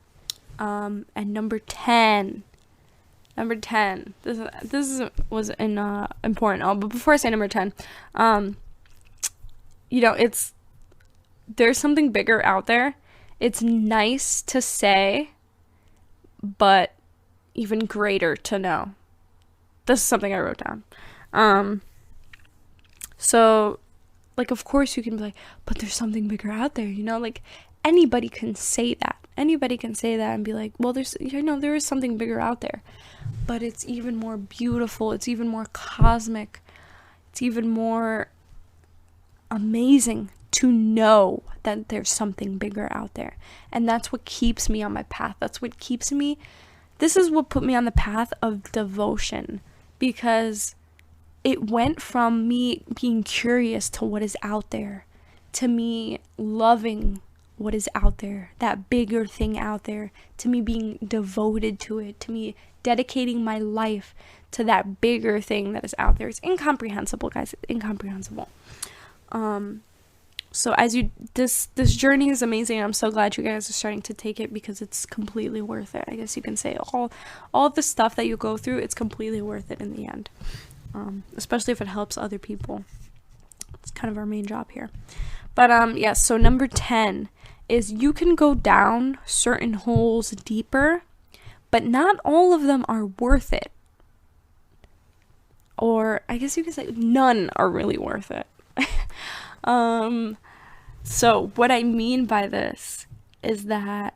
And number 10. This was important. Oh, but before I say number 10, there's something bigger out there. It's nice to say, but even greater to know. This is something I wrote down. So, like, of course you can be like, but there's something bigger out there, like, anybody can say that. Anybody can say that and be like, well, there is something bigger out there. But it's even more beautiful. It's even more cosmic. It's even more amazing to know that there's something bigger out there. And that's what keeps me on my path. This is what put me on the path of devotion, because it went from me being curious to what is out there, to me loving what is out there, that bigger thing out there, to me being devoted to it, to me dedicating my life to that bigger thing that is out there. It's incomprehensible, guys. It's incomprehensible. So this journey is amazing. I'm so glad you guys are starting to take it, because it's completely worth it. I guess you can say all the stuff that you go through, it's completely worth it in the end. Especially if it helps other people. It's kind of our main job here. But so number 10 is you can go down certain holes deeper, but not all of them are worth it. Or I guess you could say none are really worth it. So what I mean by this is that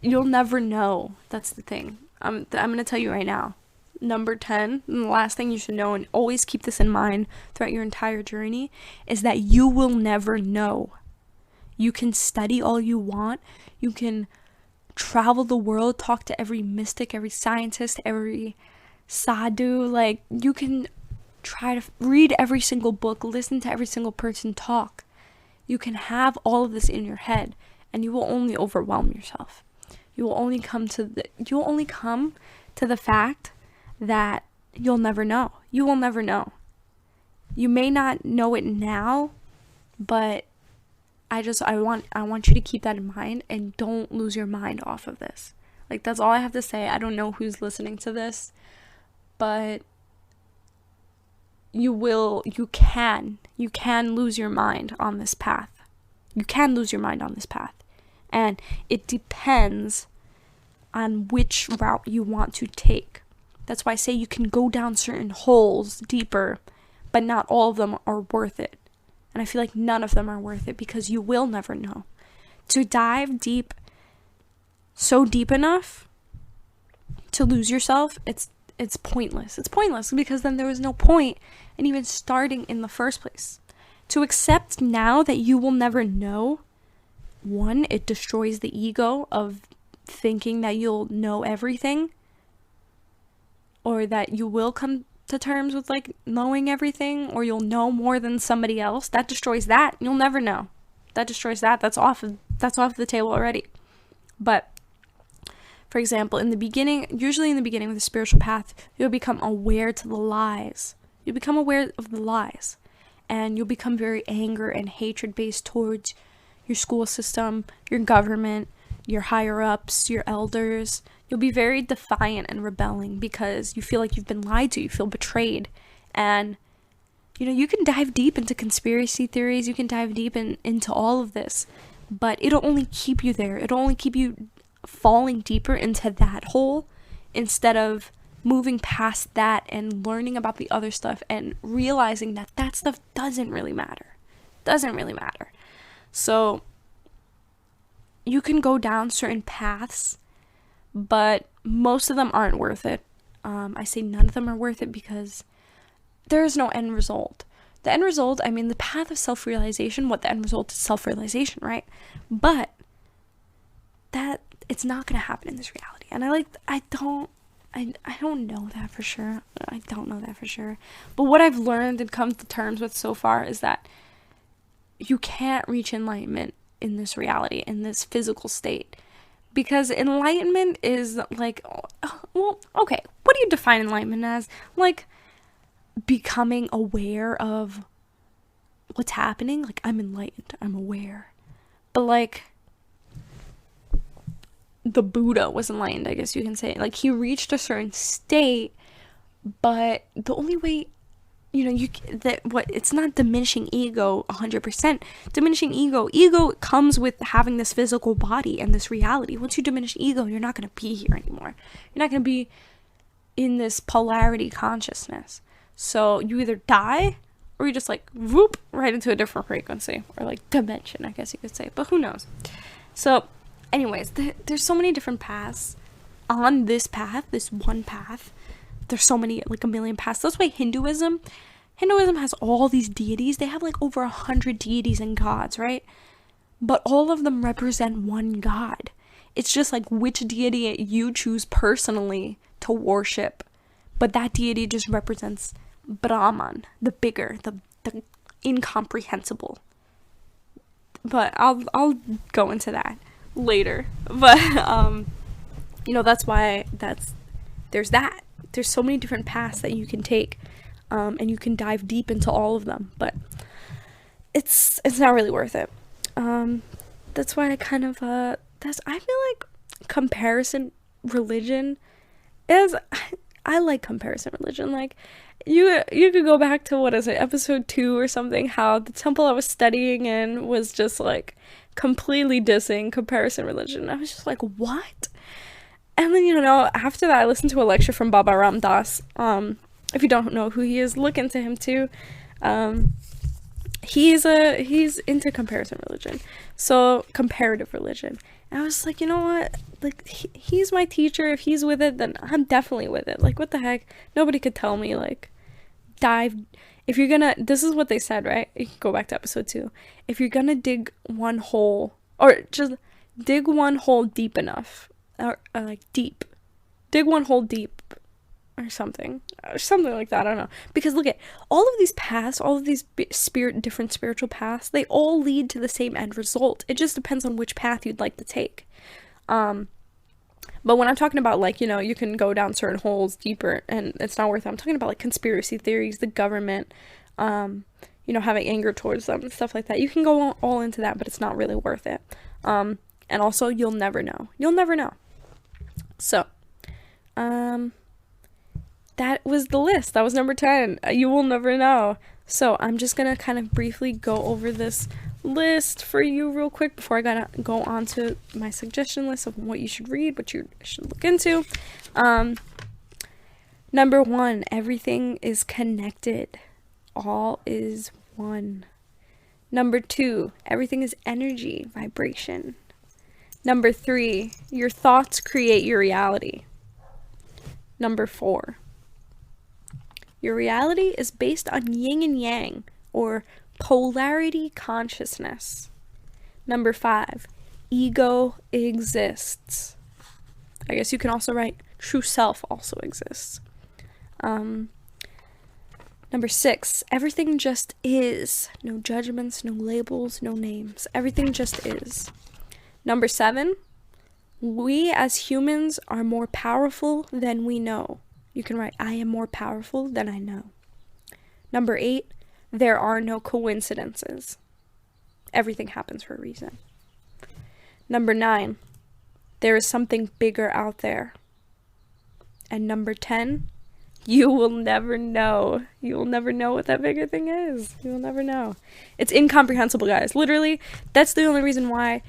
you'll never know. That's the thing. I'm going to tell you right now. Number 10, and the last thing you should know, and always keep this in mind throughout your entire journey, is that you will never know. You can study all you want. You can travel the world, talk to every mystic, every scientist, every sadhu. Like, you can try to read every single book, listen to every single person talk. You can have all of this in your head, and you will only overwhelm yourself. You will only come to the fact that you'll never know. You will never know. You may not know it now, but I want you to keep that in mind, and don't lose your mind off of this. Like, that's all I have to say. I don't know who's listening to this, but you can lose your mind on this path. You can lose your mind on this path. And it depends on which route you want to take. That's why I say you can go down certain holes deeper, but not all of them are worth it. And I feel like none of them are worth it, because you will never know. To dive deep, so deep enough to lose yourself, it's pointless. It's pointless, because then there was no point in even starting in the first place. To accept now that you will never know, one, it destroys the ego of thinking that you'll know everything, or that you will come to terms with, like, knowing everything, or you'll know more than somebody else. That destroys that. You'll never know. That destroys that. That's off the table already. But for example, usually in the beginning with the spiritual path, you'll become aware to the lies. You'll become aware of the lies, and you'll become very anger and hatred based towards your school system, your government, your higher ups, your elders. You'll be very defiant and rebelling because you feel like you've been lied to, you feel betrayed. And, you can dive deep into conspiracy theories, you can dive deep into all of this, but it'll only keep you there. It'll only keep you falling deeper into that hole instead of moving past that and learning about the other stuff and realizing that that stuff doesn't really matter. So you can go down certain paths, but most of them aren't worth it. I say none of them are worth it because there is no end result. The end result, the path of self-realization, the end result is self-realization, right? But that it's not going to happen in this reality. And I don't know that for sure. But what I've learned and come to terms with so far is that you can't reach enlightenment in this reality, in this physical state. Because enlightenment is like, well, okay, what do you define enlightenment as? Like, becoming aware of what's happening. Like, I'm enlightened, I'm aware. But like, the Buddha was enlightened, I guess you can say. Like, he reached a certain state, but the only way, it's not diminishing ego 100%. Diminishing ego comes with having this physical body and this reality. Once you diminish ego, you're not going to be here anymore. You're not going to be in this polarity consciousness. So you either die, or you just like, whoop, right into a different frequency, or like dimension, I guess you could say, but who knows. So anyways, there's so many different paths on this path, this one path. There's so many, like a million paths. That's why Hinduism has all these deities. They have like over 100 deities and gods, right? But all of them represent one god. It's just like which deity you choose personally to worship. But that deity just represents Brahman, the bigger, the incomprehensible. But I'll go into that later. But that's why there's that. There's so many different paths that you can take, and you can dive deep into all of them, but it's not really worth it. That's why I kind of I feel like comparison religion is, I like comparison religion. Like, you could go back to, what is it, episode 2 or something, how the temple I was studying in was just like completely dissing comparison religion. I was just like, what? And then, after that, I listened to a lecture from Baba Ram Das. If you don't know who he is, look into him too. He's into comparison religion. So, comparative religion. And I was like, you know what? Like, he's my teacher. If he's with it, then I'm definitely with it. Like, what the heck? Nobody could tell me, like, if you're gonna, this is what they said, right? You can go back to episode 2. If you're gonna dig one hole, or just dig one hole deep enough, or like deep, dig one hole deep, or something like that. I don't know, because look at all of these paths, all of these different spiritual paths, they all lead to the same end result. It just depends on which path you'd like to take. But when I'm talking about, like, you can go down certain holes deeper and it's not worth it, I'm talking about like conspiracy theories, the government, having anger towards them and stuff like that. You can go all into that, but it's not really worth it. And also, you'll never know. So, that was the list. That was number 10. You will never know. So I'm just gonna kind of briefly go over this list for you real quick before I gotta go on to my suggestion list of what you should read, what you should look into. Number 1, everything is connected. All is one. Number 2, everything is energy, vibration. Number 3, your thoughts create your reality. Number 4, your reality is based on yin and yang, or polarity consciousness. Number 5, ego exists. I guess you can also write true self also exists. Number 6, everything just is. No judgments, no labels, no names. Everything just is. Number 7, we as humans are more powerful than we know. You can write, I am more powerful than I know. Number 8, there are no coincidences. Everything happens for a reason. Number 9, there is something bigger out there. And number 10, you will never know. You will never know what that bigger thing is. You will never know. It's incomprehensible, guys. Literally, that's the only reason why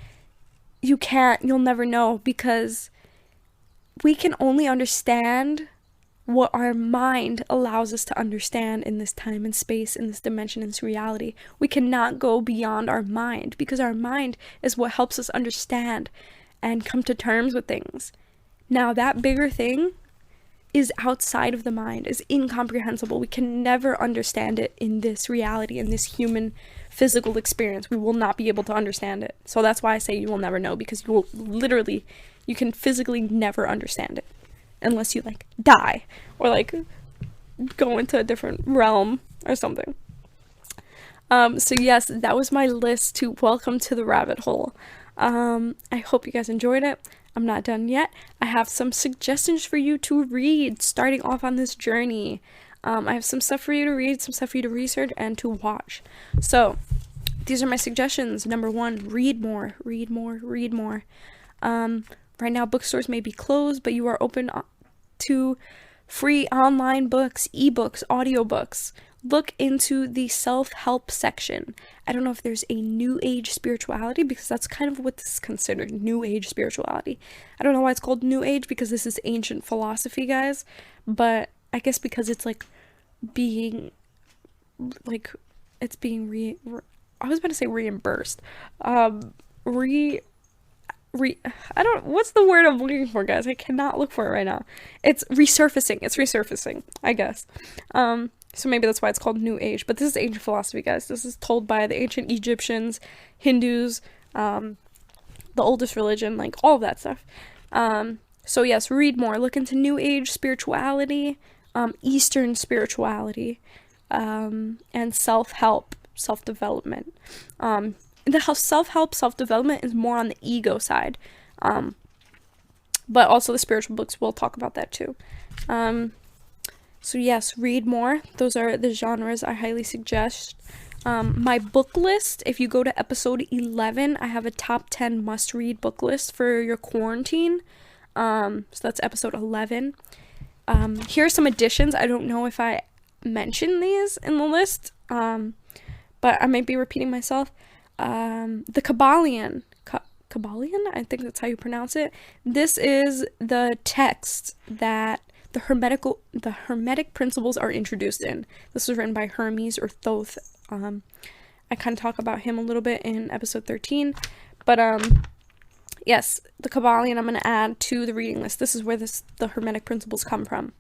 you'll never know, because we can only understand what our mind allows us to understand in this time and space, in this dimension, in this reality. We cannot go beyond our mind, because our mind is what helps us understand and come to terms with things. Now, that bigger thing is outside of the mind, is incomprehensible. We can never understand it in this reality, in this human physical experience. We will not be able to understand it. So that's why I say you will never know, because you can physically never understand it unless you like die or like go into a different realm or something. So yes, that was my list to welcome to the rabbit hole. I hope you guys enjoyed it. I'm not done yet. I have some suggestions for you to read starting off on this journey. I have some stuff for you to read, some stuff for you to research and to watch. So these are my suggestions. Number 1, read more. Right now, bookstores may be closed, but you are open to free online books, ebooks, audiobooks. Look into the self-help section. I don't know if there's a new age spirituality, because that's kind of what this is considered, new age spirituality. I don't know why it's called new age, because this is ancient philosophy, guys. But I guess because it's like being, like, it's being I was about to say reimbursed. What's the word I'm looking for, guys? I cannot look for it right now. It's resurfacing, I guess. So maybe that's why it's called New Age. But this is ancient philosophy, guys. This is told by the ancient Egyptians, Hindus, the oldest religion, like all of that stuff. So yes, read more. Look into New Age spirituality, Eastern spirituality, and self-help, self-development. The self-help, self-development is more on the ego side. But also the spiritual books, we'll talk about that too. So yes, read more. Those are the genres I highly suggest. My book list, if you go to episode 11, I have a top 10 must-read book list for your quarantine. So that's episode 11. Here are some additions. I don't know if I mentioned these in the list, but I might be repeating myself. The Kabbalion, I think that's how you pronounce it. This is the text that the Hermetic principles are introduced in. This was written by Hermes or Thoth. I kind of talk about him a little bit in episode 13, but yes, the Kabbalion I'm going to add to the reading list. This is where the Hermetic principles come from.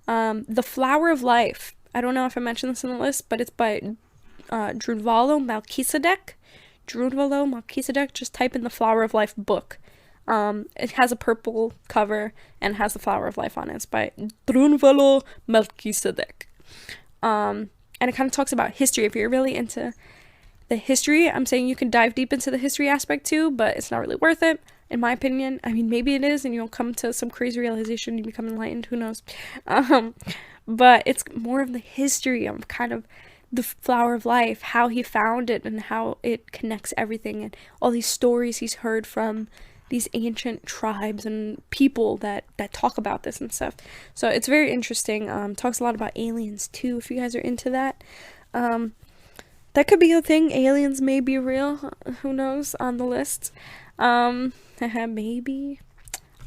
The Flower of Life. I don't know if I mentioned this in the list, but it's by Drunvalo Melchizedek. Just type in the Flower of Life book. It has a purple cover and has the Flower of Life on it. It's by Drunvalo Melchizedek. And it kind of talks about history. If you're really into the history, I'm saying you can dive deep into the history aspect too, but it's not really worth it, in my opinion. I mean, maybe it is, and you'll come to some crazy realization, you become enlightened, who knows. But it's more of the history of kind of the Flower of Life, how he found it and how it connects everything, and all these stories he's heard from these ancient tribes and people that talk about this and stuff. So it's very interesting. Talks a lot about aliens too, if you guys are into that. That could be a thing. Aliens may be real. Who knows, on the list. Maybe.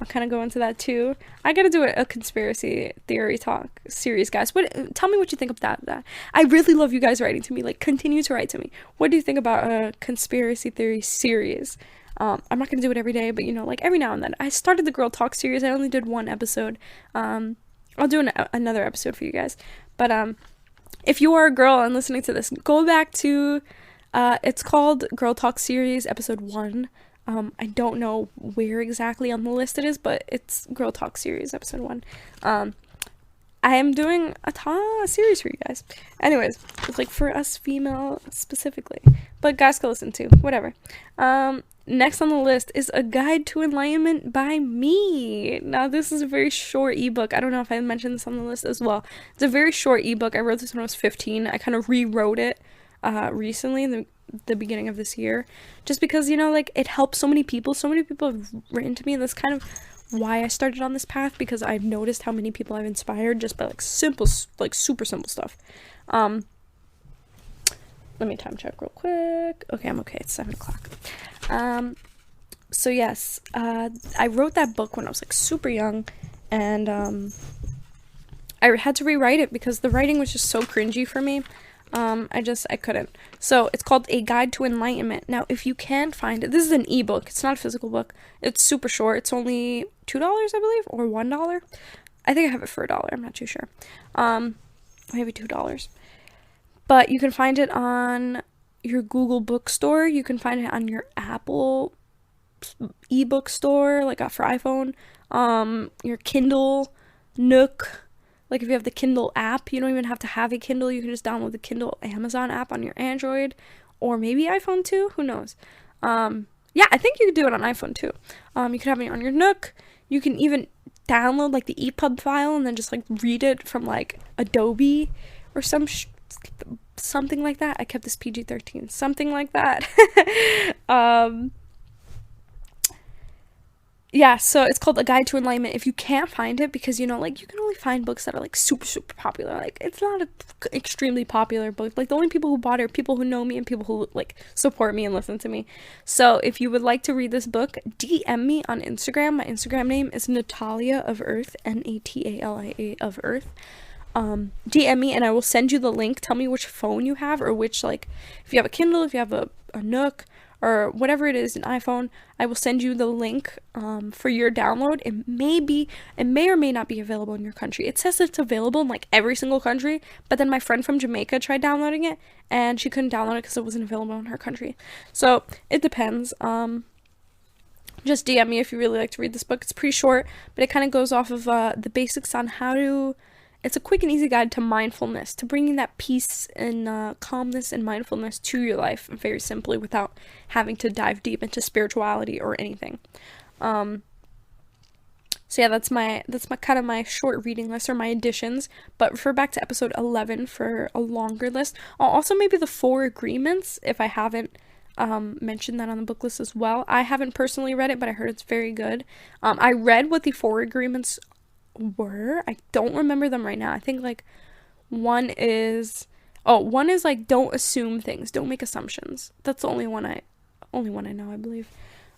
I'll kind of go into that too. I gotta do a conspiracy theory talk series, guys. Tell me what you think about that. I really love you guys writing to me. Like, continue to write to me. What do you think about a conspiracy theory series? I'm not gonna do it every day, but like every now and then. I started the Girl Talk series. I only did one episode. I'll do another episode for you guys. But if you are a girl and listening to this, go back to it's called Girl Talk series episode 1. I don't know where exactly on the list it is, but it's Girl Talk series episode 1. I am doing a series for you guys. Anyways, it's like for us female specifically, but guys can listen to whatever. Next on the list is A Guide to Enlightenment by me. Now, this is a very short ebook. I don't know if I mentioned this on the list as well. It's a very short ebook. I wrote this when I was 15. I kind of rewrote it recently in the beginning of this year, just because, you know, like, it helps so many people. So many people have written to me, and that's kind of why I started on this path, because I've noticed how many people I've inspired just by, like, simple, like, super simple stuff. Let me time check real quick. Okay, I'm okay. It's 7 o'clock. So yes, I wrote that book when I was, like, super young, and I had to rewrite it because the writing was just so cringy for me. I couldn't. So it's called A Guide to Enlightenment. Now, if you can't find it, this is an ebook. It's not a physical book. It's super short. It's only $2, I believe, or $1. I think I have it for $1. I'm not too sure. Maybe $2. But you can find it on your Google Bookstore. You can find it on your Apple ebook store, like for iPhone. Your Kindle, Nook. Like, if you have the Kindle app, you don't even have to have a Kindle. You can just download the Kindle Amazon app on your Android, or maybe iPhone too. Who knows? Yeah, I think you could do it on iPhone too. You could have it on your Nook. You can even download, like, the EPUB file and then just, like, read it from, like, Adobe or something like that. I kept this PG-13. Something like that. Yeah, so it's called A Guide to Enlightenment. If you can't find it, because, you know, like, you can only find books that are, like, super, super popular. Like, it's not an extremely popular book. Like, the only people who bought it are people who know me and people who, like, support me and listen to me. So if you would like to read this book, DM me on Instagram. My Instagram name is Natalia of Earth, Natalia of Earth. DM me and I will send you the link. Tell me which phone you have, or which, like, if you have a Kindle, if you have a Nook, or whatever it is, an iPhone, I will send you the link for your download. It may or may not be available in your country. It says it's available in, like, every single country, but then my friend from Jamaica tried downloading it, and she couldn't download it because it wasn't available in her country. So it depends. Just DM me if you really like to read this book. It's pretty short, but it kind of goes off of the basics on how to... It's a quick and easy guide to mindfulness, to bringing that peace and calmness and mindfulness to your life very simply without having to dive deep into spirituality or anything. So yeah, that's my kind of my short reading list, or my additions. But refer back to episode 11 for a longer list. I'll also maybe the 4 agreements if I haven't mentioned that on the book list as well. I haven't personally read it, but I heard it's very good. I read what the 4 agreements were. I don't remember them right now. I think, like, one is like, don't assume things, don't make assumptions. That's the only one I know, I believe.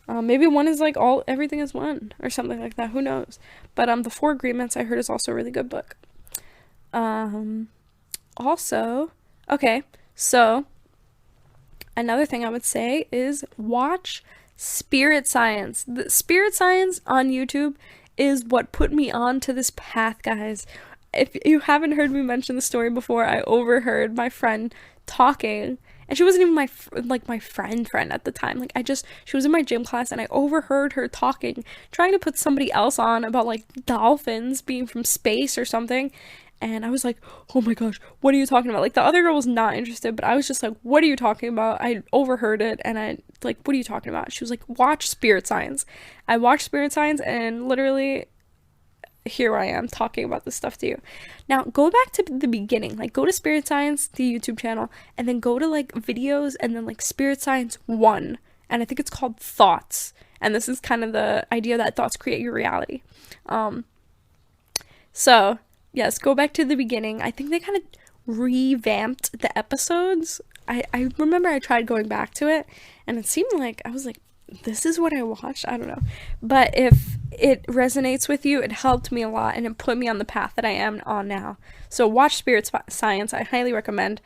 Maybe one is like everything is one, or something like that. Who knows? But the 4 agreements I heard is also a really good book. Also, okay, so another thing I would say is watch Spirit Science. The Spirit Science on YouTube is what put me on to this path, guys. If you haven't heard me mention the story before, I overheard my friend talking, and she wasn't even my friend at the time. Like, she was in my gym class, and I overheard her talking, trying to put somebody else on about, like, dolphins being from space or something. And I was like, oh my gosh, what are you talking about? Like, the other girl was not interested, but I was just like, what are you talking about? I overheard it, and I, like, what are you talking about? She was like, watch Spirit Science. I watched Spirit Science, and literally, here I am talking about this stuff to you. Now, go back to the beginning. Like, go to Spirit Science, the YouTube channel, and then go to, like, videos, and then, like, Spirit Science 1. And I think it's called Thoughts. And this is kind of the idea that thoughts create your reality. So... yes, go back to the beginning. I think they kind of revamped the episodes. I remember I tried going back to it, and it seemed like, I was like, this is what I watched? I don't know. But if it resonates with you, it helped me a lot, and it put me on the path that I am on now. So watch Spirit Science. I highly recommend.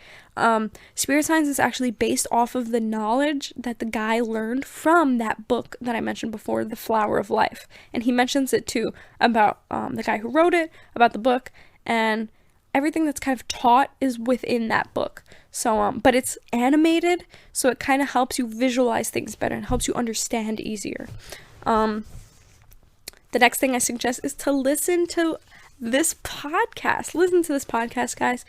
Spirit Science is actually based off of the knowledge that the guy learned from that book that I mentioned before, The Flower of Life. And he mentions it too, about the guy who wrote it, about the book, and everything that's kind of taught is within that book. So, but it's animated, so it kind of helps you visualize things better and helps you understand easier. The next thing I suggest is to listen to this podcast. Listen to this podcast, guys.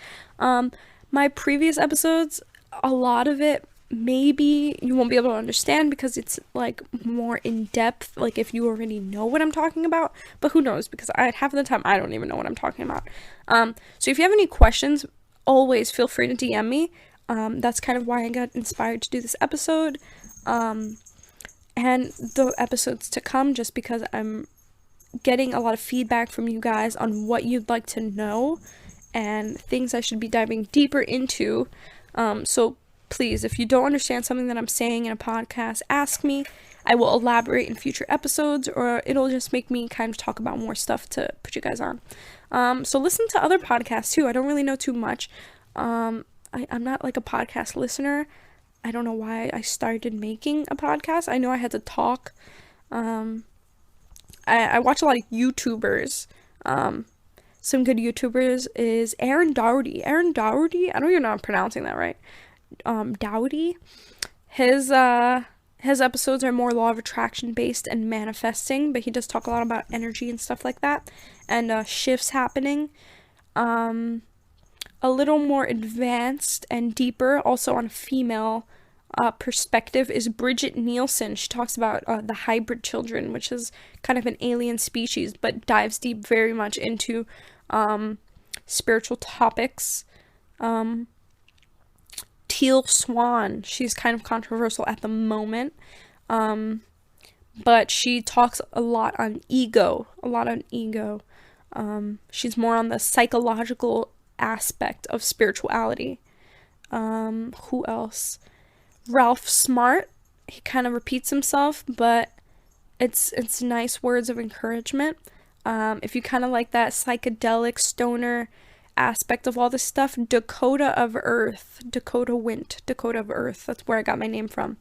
My previous episodes, a lot of it, maybe you won't be able to understand because it's, like, more in depth, like, if you already know what I'm talking about, but who knows, because half of the time I don't even know what I'm talking about. So if you have any questions, always feel free to DM me. That's kind of why I got inspired to do this episode. And the episodes to come, just because I'm getting a lot of feedback from you guys on what you'd like to know and things I should be diving deeper into. So please, if you don't understand something that I'm saying in a podcast, ask me. I will elaborate in future episodes, or it'll just make me kind of talk about more stuff to put you guys on. So listen to other podcasts too. I don't really know too much. I'm not like a podcast listener. I don't know why I started making a podcast. I know I had to talk. I watch a lot of YouTubers. Some good YouTubers is Aaron Doherty. Aaron Doherty? I don't even know if I'm pronouncing that right. Doherty. His episodes are more law of attraction based and manifesting, but he does talk a lot about energy and stuff like that, and shifts happening. A little more advanced and deeper, also on a female perspective, is Bridget Nielsen. She talks about the hybrid children, which is kind of an alien species, but dives deep very much into spiritual topics. Teal Swan, she's kind of controversial at the moment, but she talks a lot on ego. She's more on the psychological aspect of spirituality. Who else? Ralph Smart, he kind of repeats himself, but it's nice words of encouragement. If you kind of like that psychedelic stoner aspect of all this stuff, Dakota of Earth, Dakota of Earth, that's where I got my name from.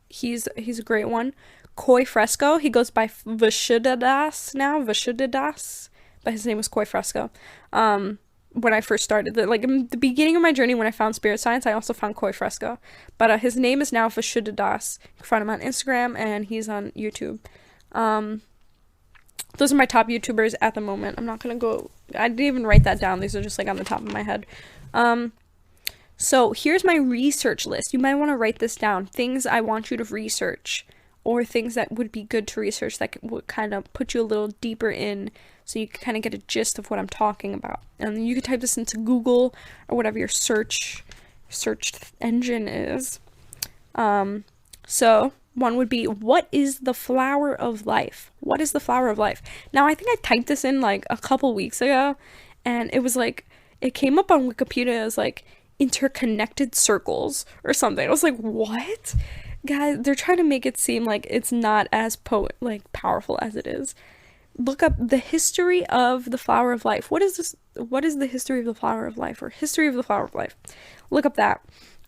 He's a great one. Koi Fresco, he goes by Vashuddhas now, but his name was Koi Fresco. When I first started, in the beginning of my journey when I found spirit science, I also found Koi Fresco, but his name is now Vashuddhas. You can find him on Instagram, and he's on YouTube. Those are my top YouTubers at the moment. I'm not gonna go, I didn't even write that down, these are just on the top of my head. So here's my research list. You might want to write this down, things I want you to research, or things that would be good to research that would kind of put you a little deeper in, so you can kind of get a gist of what I'm talking about. And you can type this into Google or whatever your search engine is. So one would be, what is the flower of life? What is the flower of life? Now, I think I typed this in a couple weeks ago, and it was it came up on Wikipedia as interconnected circles or something. I was like, what? Guys, they're trying to make it seem like it's not as powerful as it is. Look up the history of the flower of life. What is this? What is the history of the flower of life, or history of the flower of life? Look up that.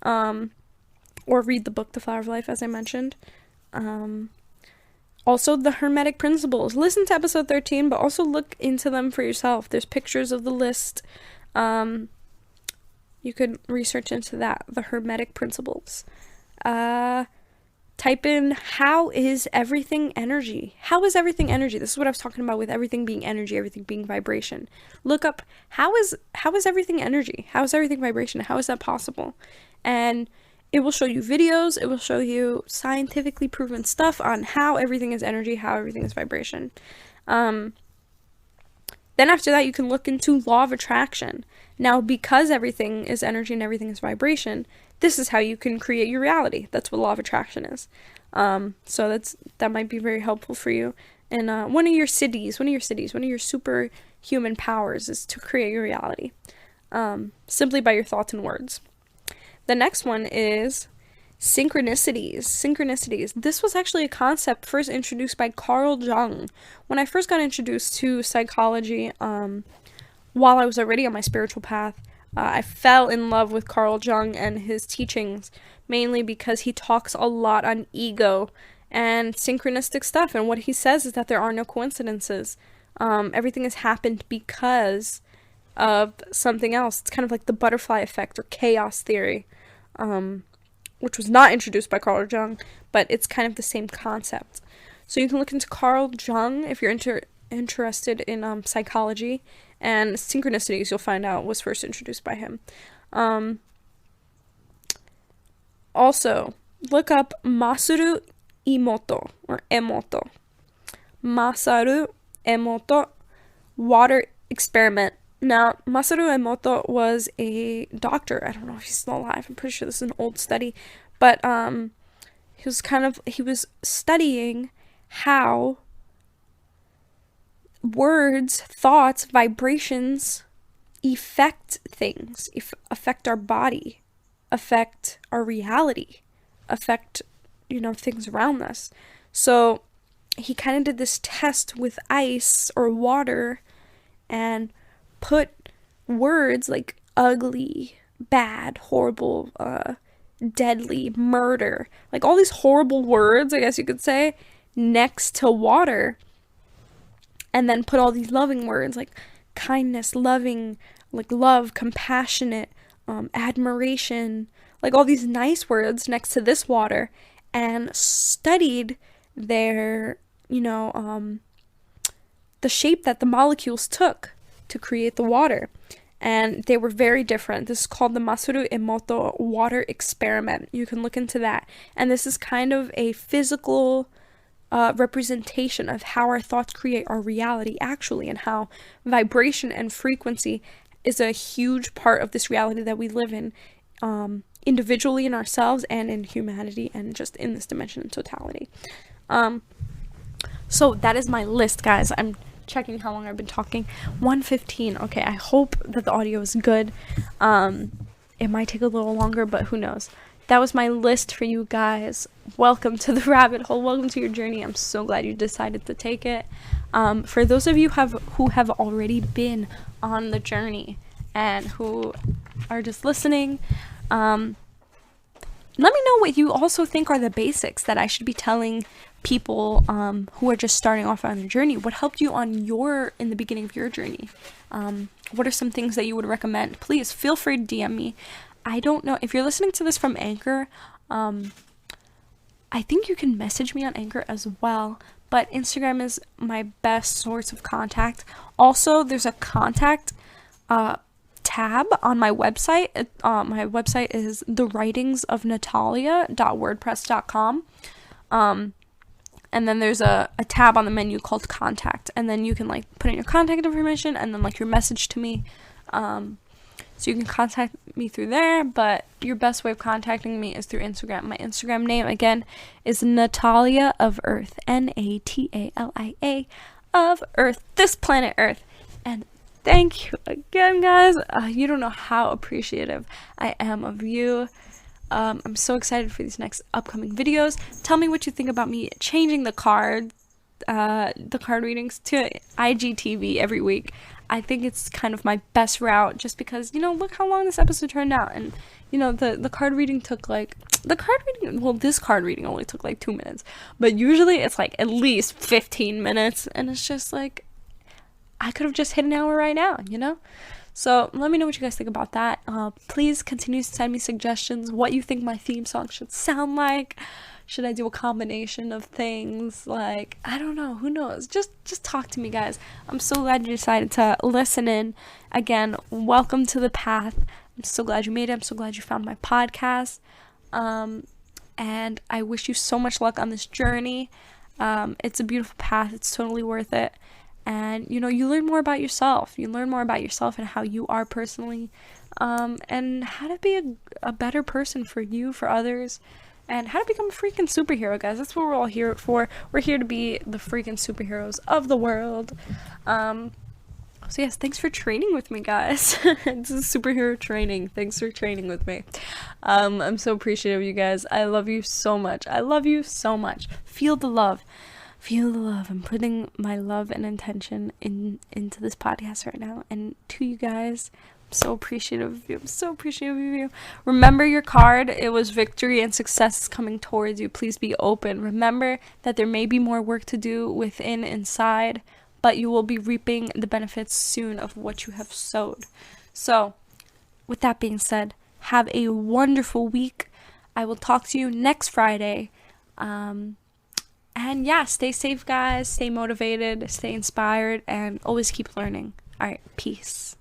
Or read the book, The Flower of Life, as I mentioned. Also, the Hermetic Principles. Listen to episode 13, but also look into them for yourself. There's pictures of the list. You could research into that. The Hermetic Principles. Type in, how is everything energy? How is everything energy? This is what I was talking about with everything being energy, everything being vibration. Look up, how is everything energy? How is everything vibration? How is that possible? And it will show you videos. It will show you scientifically proven stuff on how everything is energy, how everything is vibration. Then after that, you can look into law of attraction. Now, because everything is energy and everything is vibration, this is how you can create your reality. That's what law of attraction is. So that might be very helpful for you. And one of your superhuman powers is to create your reality, simply by your thoughts and words. The next one is synchronicities. This was actually a concept first introduced by Carl Jung. When I first got introduced to psychology, while I was already on my spiritual path, I fell in love with Carl Jung and his teachings, mainly because he talks a lot on ego and synchronistic stuff. And what he says is that there are no coincidences. Everything has happened because of something else. It's kind of like the butterfly effect or chaos theory, which was not introduced by Carl Jung, but it's kind of the same concept. So you can look into Carl Jung if you're interested in psychology, and synchronicities, you'll find out, was first introduced by him. Also, look up Masaru Emoto, or Emoto. Masaru Emoto, water experiment. Now, Masaru Emoto was a doctor. I don't know if he's still alive. I'm pretty sure this is an old study. But he was studying how words, thoughts, vibrations affect things, affect our body, affect our reality, affect, things around us. So he kind of did this test with ice or water and put words like ugly, bad, horrible, deadly, murder, like all these horrible words, I guess you could say, next to water, and then put all these loving words like kindness, loving, like love, compassionate, admiration, like all these nice words next to this water, and studied their, the shape that the molecules took to create the water. And they were very different. This is called the Masaru Emoto water experiment. You can look into that. And this is kind of a physical representation of how our thoughts create our reality actually, and how vibration and frequency is a huge part of this reality that we live in, individually in ourselves and in humanity and just in this dimension in totality. So that is my list, guys. I'm checking how long I've been talking. 1:15. Okay, I hope that the audio is good. It might take a little longer, but who knows. That was my list for you guys. Welcome to the rabbit hole. Welcome to your journey. I'm so glad you decided to take it. For those of you who have already been on the journey and who are just listening, let me know what you also think are the basics that I should be telling people who are just starting off on their journey. What helped you in the beginning of your journey? What are some things that you would recommend? Please feel free to DM me. I don't know if you're listening to this from Anchor. I think you can message me on Anchor as well, but Instagram is my best source of contact. Also, there's a contact tab on my website. My website is thewritingsofnatalia.wordpress.com. And then there's a tab on the menu called contact, and then you can like put in your contact information and then like your message to me. So you can contact me through there, but your best way of contacting me is through Instagram. My Instagram name, again, is Natalia of Earth. Natalia of Earth. This planet Earth. And thank you again, guys. You don't know how appreciative I am of you. I'm so excited for these next upcoming videos. Tell me what you think about me changing the card readings to IGTV every week. I think it's kind of my best route, just because, look how long this episode turned out. And, the card reading took this card reading only took like 2 minutes. But usually it's like at least 15 minutes. And it's just like, I could have just hit an hour right now, So let me know what you guys think about that. Please continue to send me suggestions, what you think my theme song should sound like. Should I do a combination of things? Like, I don't know. Who knows? Just talk to me, guys. I'm so glad you decided to listen in. Again, welcome to the path. I'm so glad you made it. I'm so glad you found my podcast. And I wish you so much luck on this journey. It's a beautiful path. It's totally worth it. And, you learn more about yourself. You learn more about yourself and how you are personally. And how to be a better person for you, for others. And how to become a freaking superhero, guys. That's what we're all here for. We're here to be the freaking superheroes of the world. So yes, thanks for training with me, guys. This is superhero training. Thanks for training with me. I'm so appreciative of you guys. I love you so much. I love you so much. Feel the love. Feel the love. I'm putting my love and intention into this podcast right now. And to you guys, I'm so appreciative of you. I'm so appreciative of you. Remember your card. It was victory and success is coming towards you. Please be open. Remember that there may be more work to do within, inside, but you will be reaping the benefits soon of what you have sowed. So, with that being said, have a wonderful week. I will talk to you next Friday. And yeah, stay safe, guys. Stay motivated, stay inspired, and always keep learning. All right, peace.